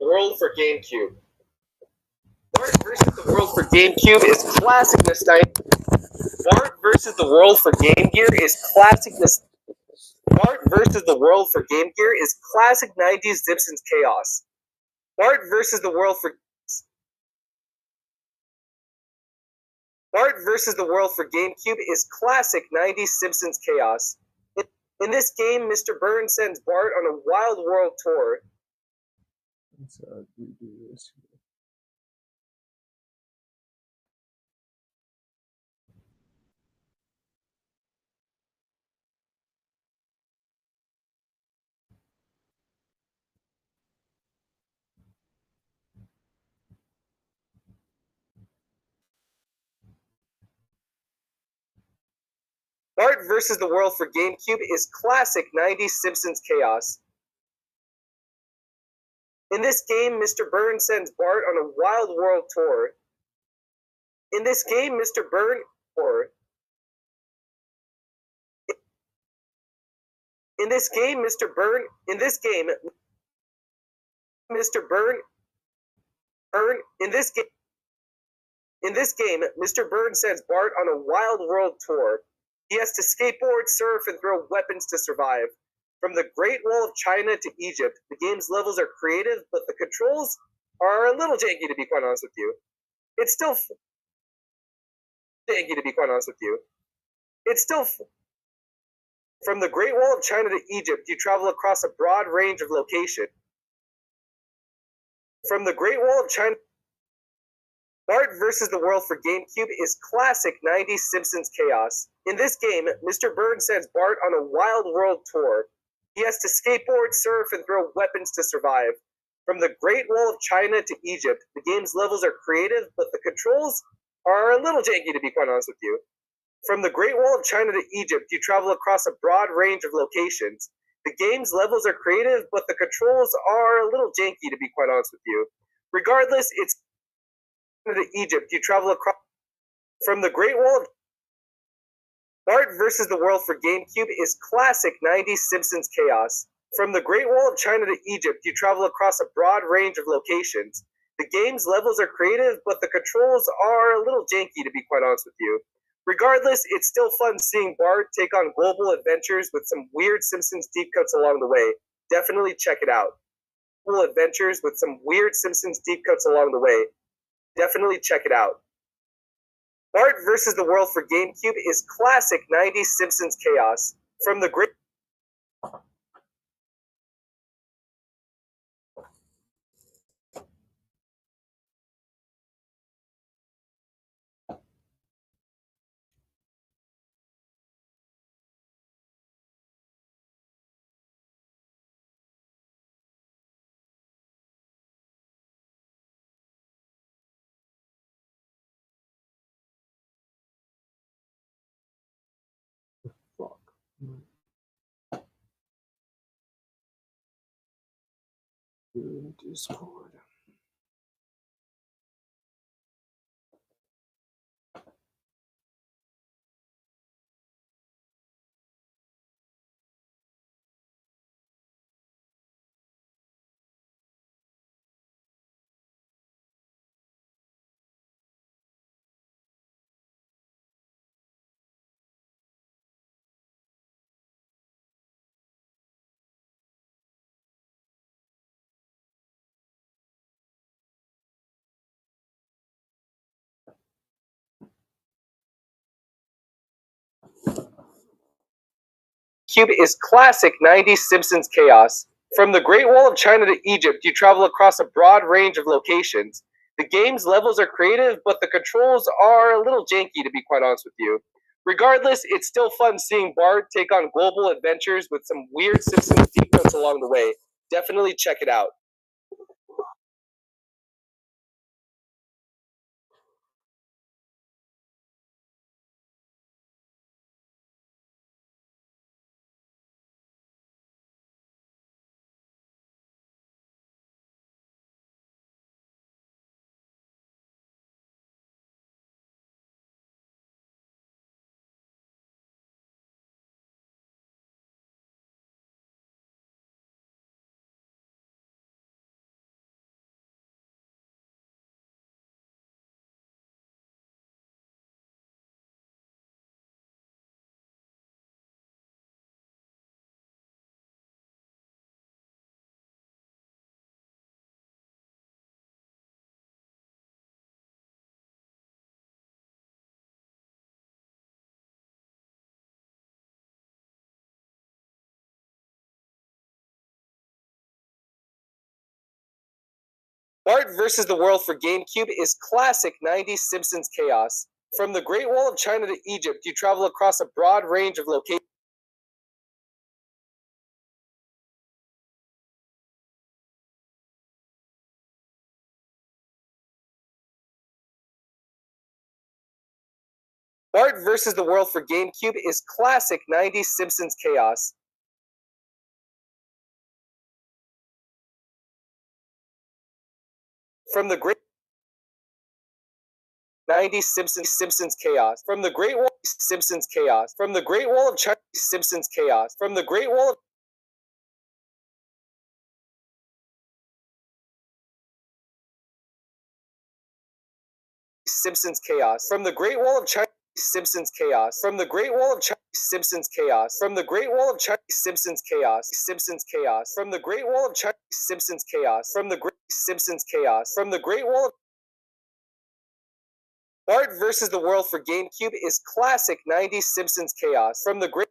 World for GameCube. Bart versus the World for GameCube is classic nostalgia. Bart versus the World for Game Gear is classic nostalgia. Bart versus the World for Game Gear is classic 90s Simpsons chaos. Bart versus the World for GameCube is classic 90s Simpsons chaos. In this game, Mr. Burns sends Bart on a wild world tour. Let's redo this. Bart versus the World for GameCube is classic 90s Simpsons chaos. In this game, Mr. Burns sends Bart on a wild world tour. In this game, Mr. Burns In this game, Mr. Burns sends Bart on a wild world tour. He has to skateboard, surf, and throw weapons to survive. From the Great Wall of China to Egypt, the game's levels are creative, but the controls are a little janky, to be quite honest with you. It's still janky, to be quite honest with you. It's still from the Great Wall of China to Egypt, you travel across a broad range of location. From the Great Wall of China, Bart vs. the World for GameCube is classic 90s Simpsons chaos. In this game, Mr. Burns sends Bart on a wild world tour. He has to skateboard, surf, and throw weapons to survive. From the Great Wall of China to Egypt, the game's levels are creative, but the controls are a little janky, to be quite honest with you. From the Great Wall of China to Egypt, you travel across a broad range of locations. The game's levels are creative, but the controls are a little janky, to be quite honest with you. Regardless, it's to Egypt, you travel across from the Great Wall of Bart vs. the World for GameCube is classic 90s Simpsons chaos. From the Great Wall of China to Egypt, you travel across a broad range of locations. The game's levels are creative, but the controls are a little janky, to be quite honest with you. Regardless, it's still fun seeing Bart take on global adventures with some weird Simpsons deep cuts along the way. Definitely check it out. Global adventures with some weird Simpsons deep cuts along the way. Definitely check it out. Bart vs. the World for GameCube is classic 90s Simpsons chaos. From the Great Fuck. Discord. Cube is classic 90s Simpsons chaos. From the Great Wall of China to Egypt, you travel across a broad range of locations. The game's levels are creative, but the controls are a little janky, to be quite honest with you. Regardless, it's still fun seeing Bart take on global adventures with some weird Simpsons deep cuts along the way. Definitely check it out. Bart vs. the World for GameCube is classic 90s Simpsons chaos. From the Great Wall of China to Egypt, you travel across a broad range of locations. Bart vs. the World for GameCube is classic 90s Simpsons chaos. From the Great 90s Simpsons chaos. From the Great Wall Simpsons chaos. From the Great Wall of China Simpsons chaos. From the Great Wall of Simpsons chaos. From the Great Wall of China Simpsons Chaos. From the Great Wall of China, Simpsons Chaos. From the Great Wall of China, Simpsons Chaos. Simpsons Chaos. From the Great Wall of China, Simpsons Chaos. From the Great Simpsons Chaos. From the Great Wall of Bart vs. the World for GameCube is classic 90s Simpsons Chaos. From the Great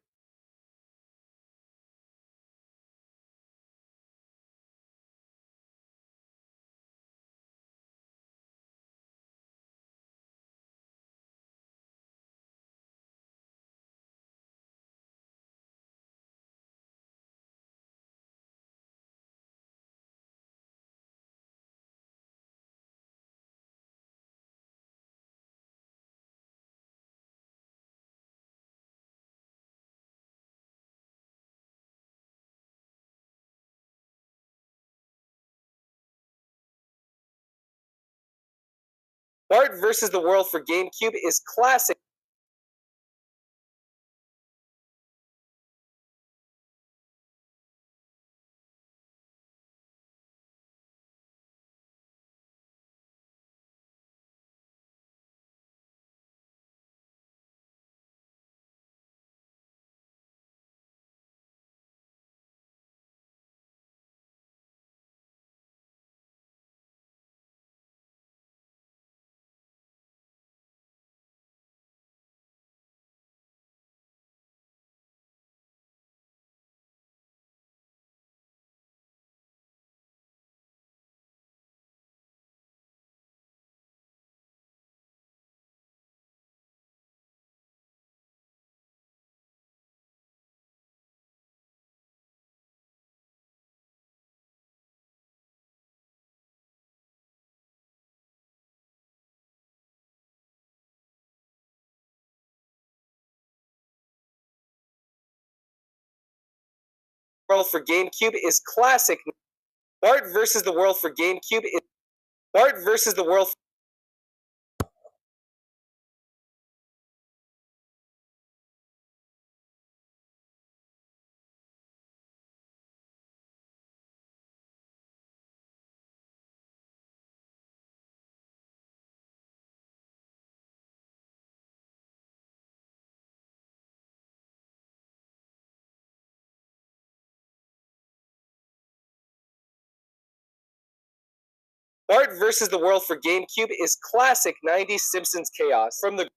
Bart vs. the World for GameCube is classic. World for GameCube is classic. Bart vs. the World for GameCube is Bart vs. the World. Bart vs. the World for GameCube is classic 90s Simpsons Chaos. From the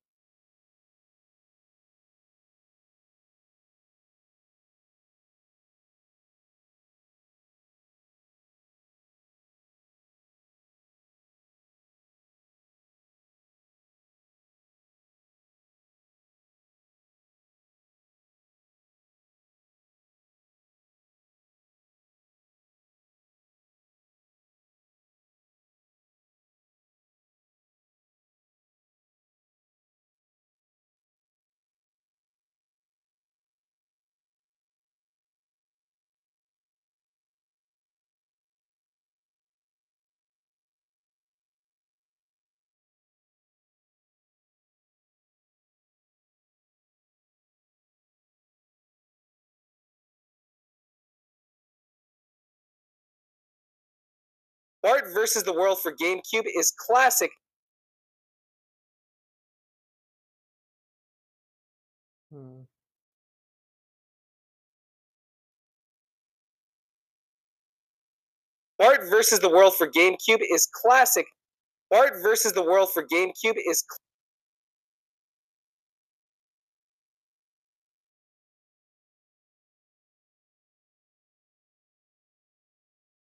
Bart vs. the World for GameCube is classic. Bart vs. the World for GameCube is classic. Bart vs. the World for GameCube is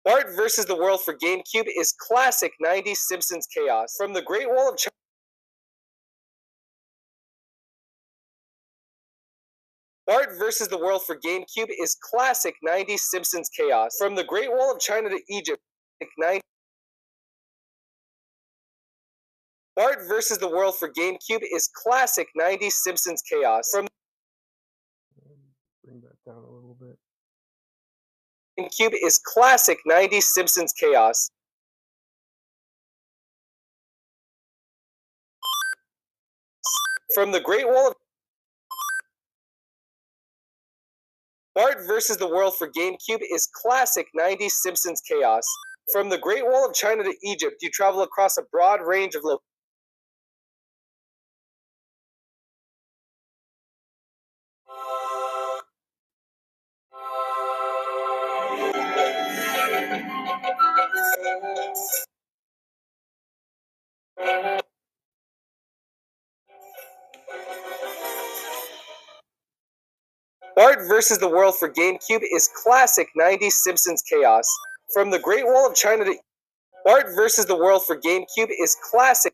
Bart vs. the World for GameCube is classic 90s Simpsons Chaos. From the Great Wall of China. Bart vs. the World for GameCube is classic 90s Simpsons Chaos. From the Great Wall of China to Egypt. Bart vs. the World for GameCube is classic 90s Simpsons Chaos. From Bring that down a little bit. GameCube is classic 90s Simpsons Chaos. From the Great Wall of Bart vs. the World for GameCube is classic 90s Simpsons Chaos. From the Great Wall of China to Egypt, you travel across a broad range of locations. Bart vs. the World for GameCube is classic 90s Simpsons chaos. From the Great Wall of China to Bart vs. the World for GameCube is classic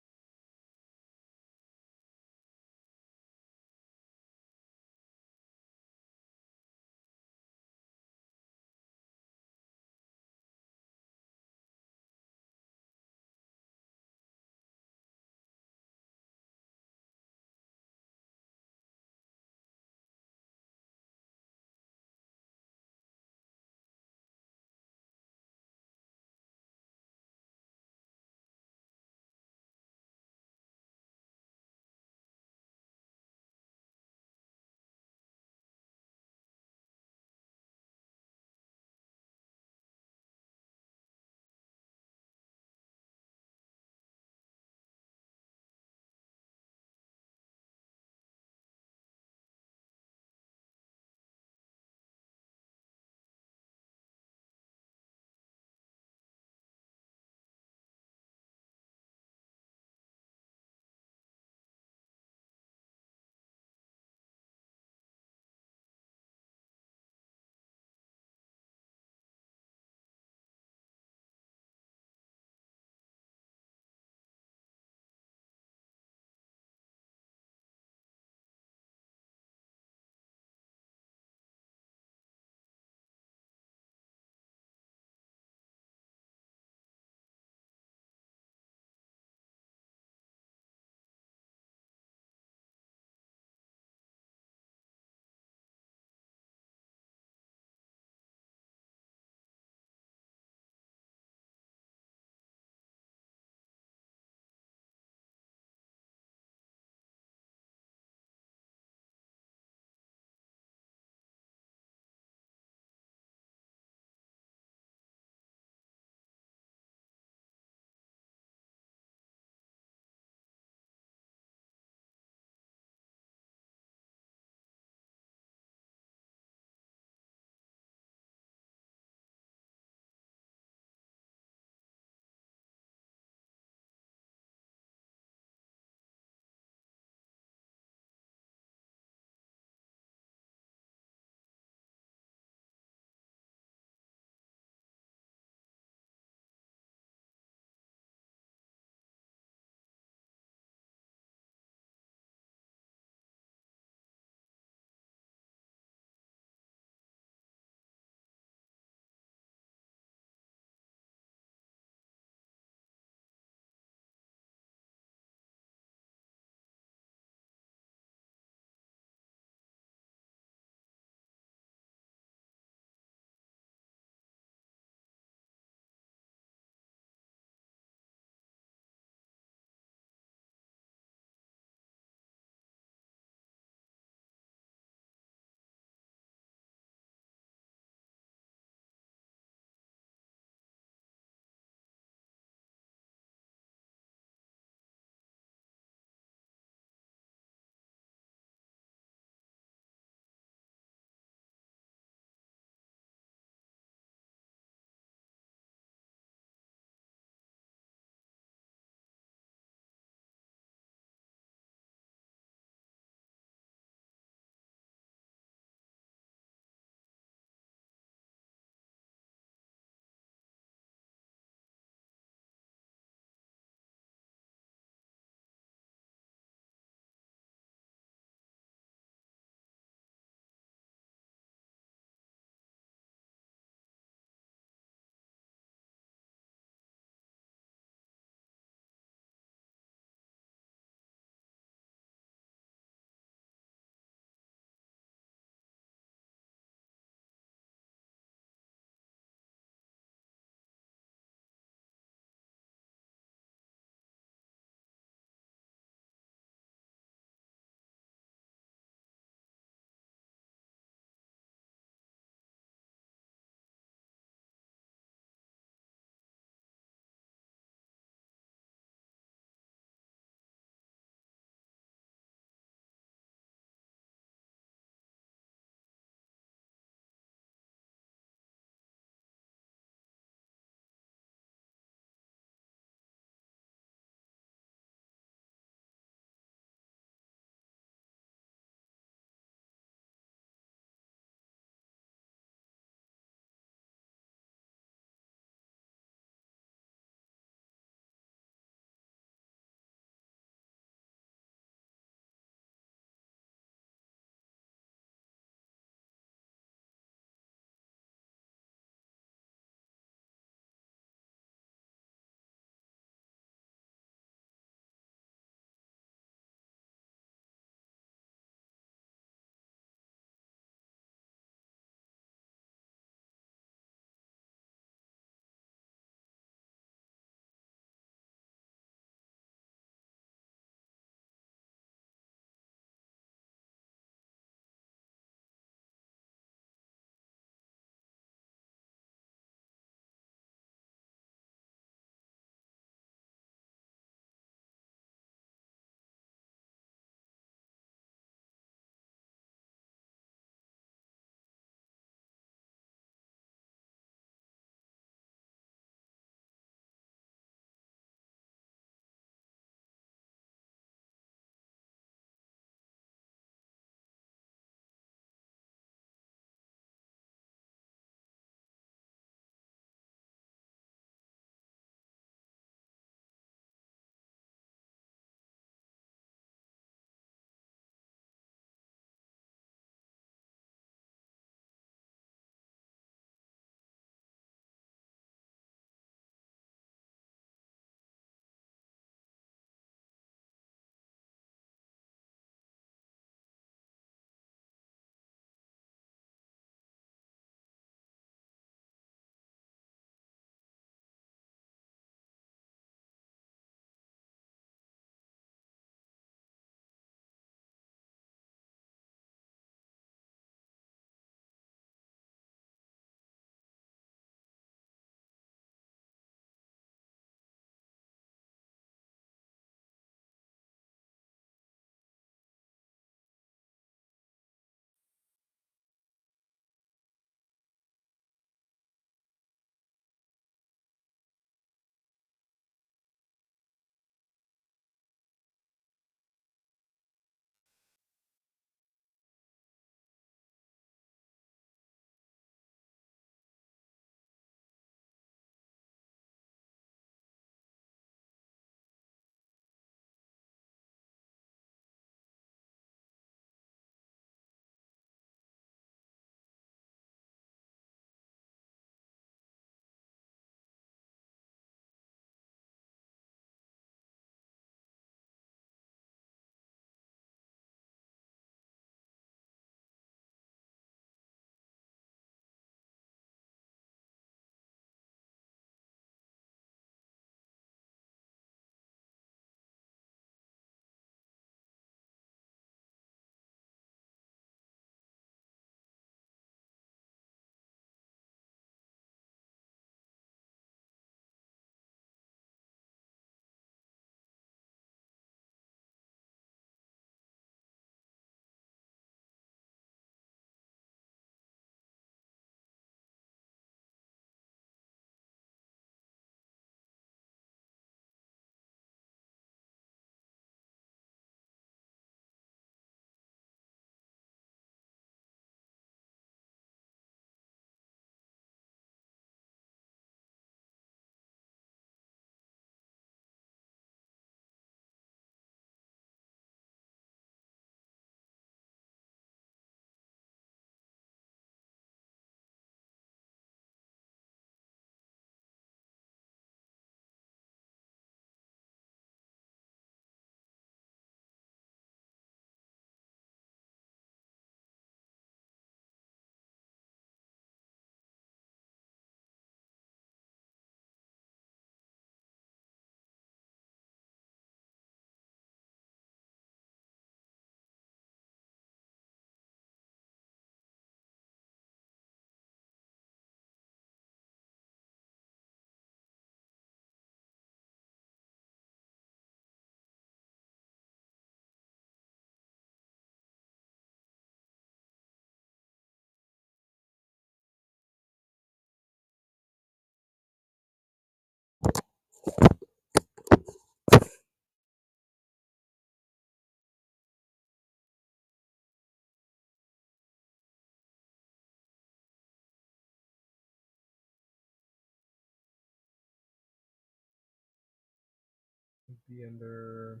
be under.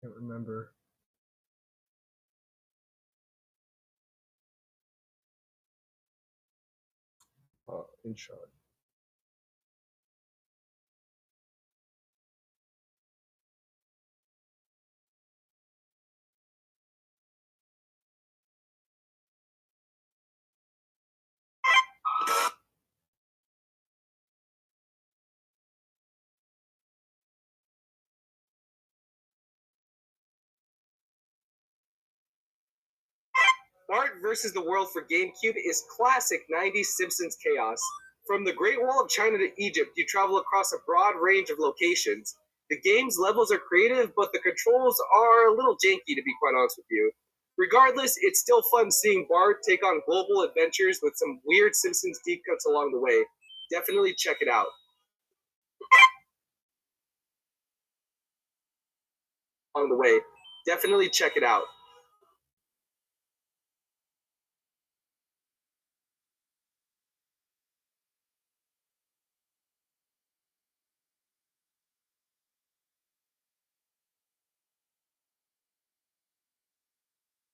Can't remember. Intron. Bart versus the World for GameCube is classic 90s Simpsons chaos. From the Great Wall of China to Egypt, you travel across a broad range of locations. The game's levels are creative, but the controls are a little janky, to be quite honest with you. Regardless, it's still fun seeing Bart take on global adventures with some weird Simpsons deep cuts along the way. Definitely check it out. Definitely check it out.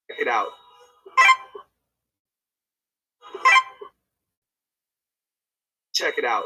Check it out. Check it out.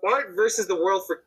Bart versus the World for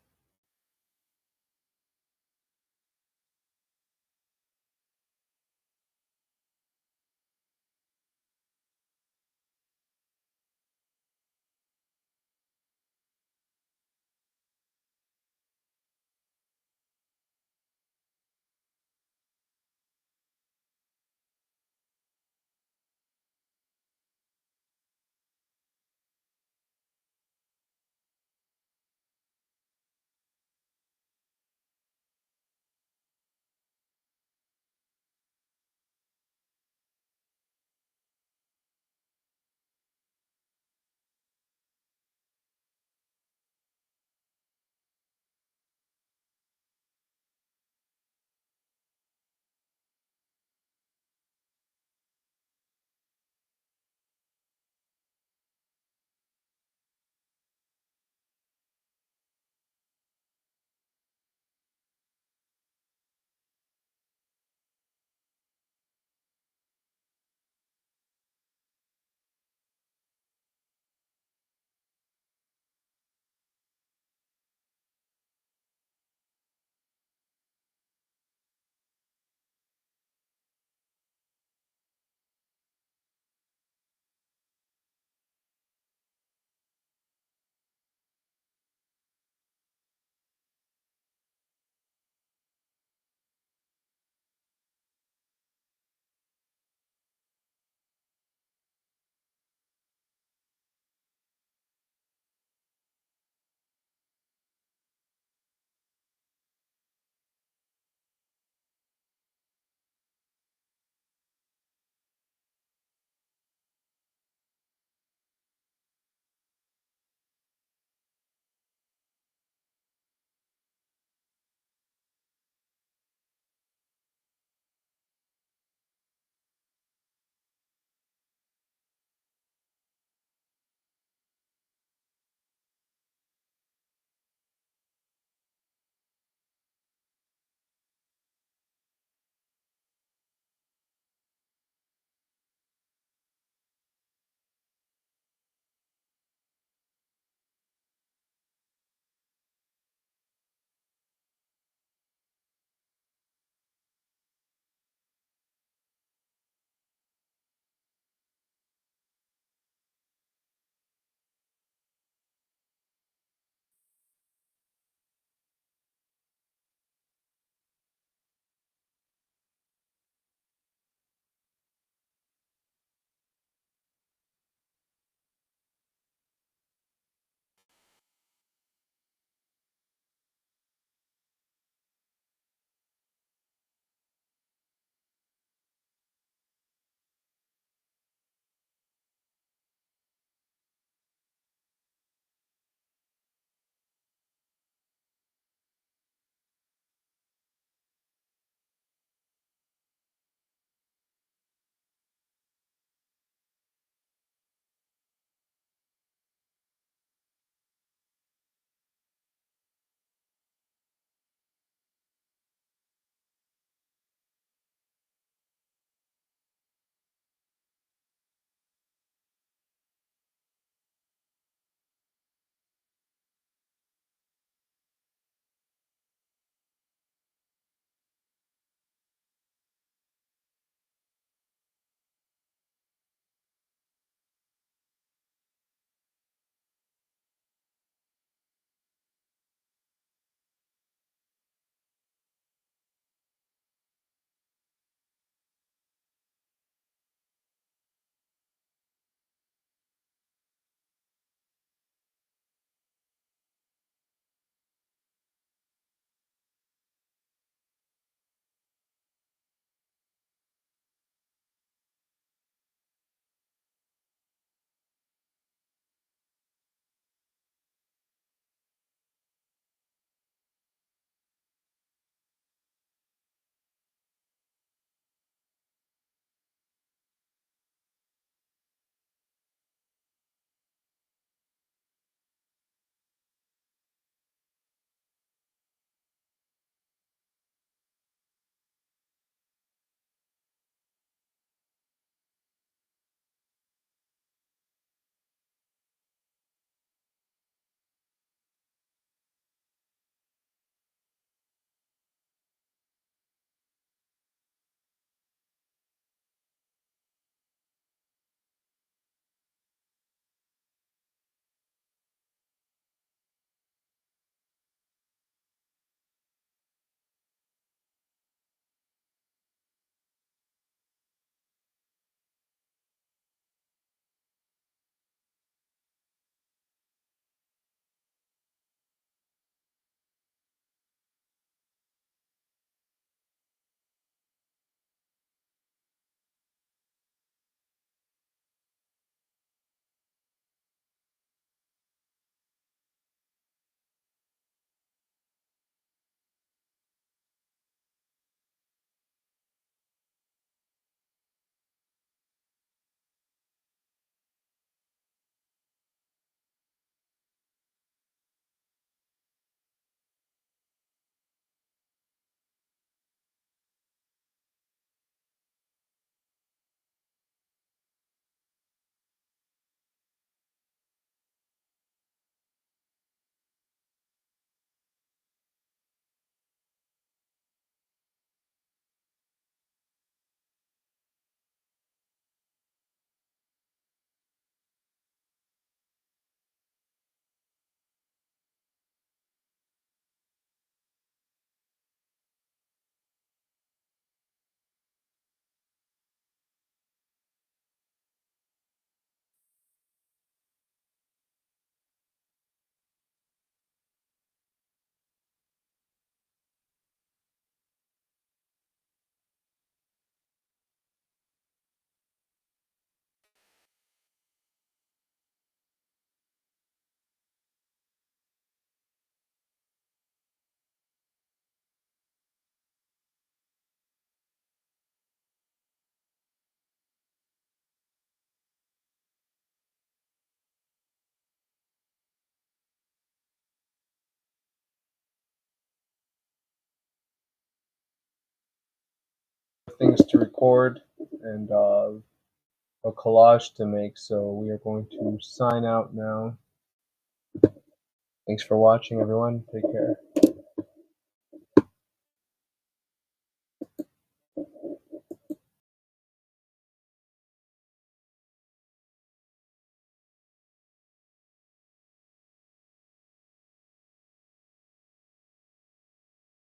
things to record and a collage to make, so we are going to sign out now. Thanks for watching, everyone. Take care.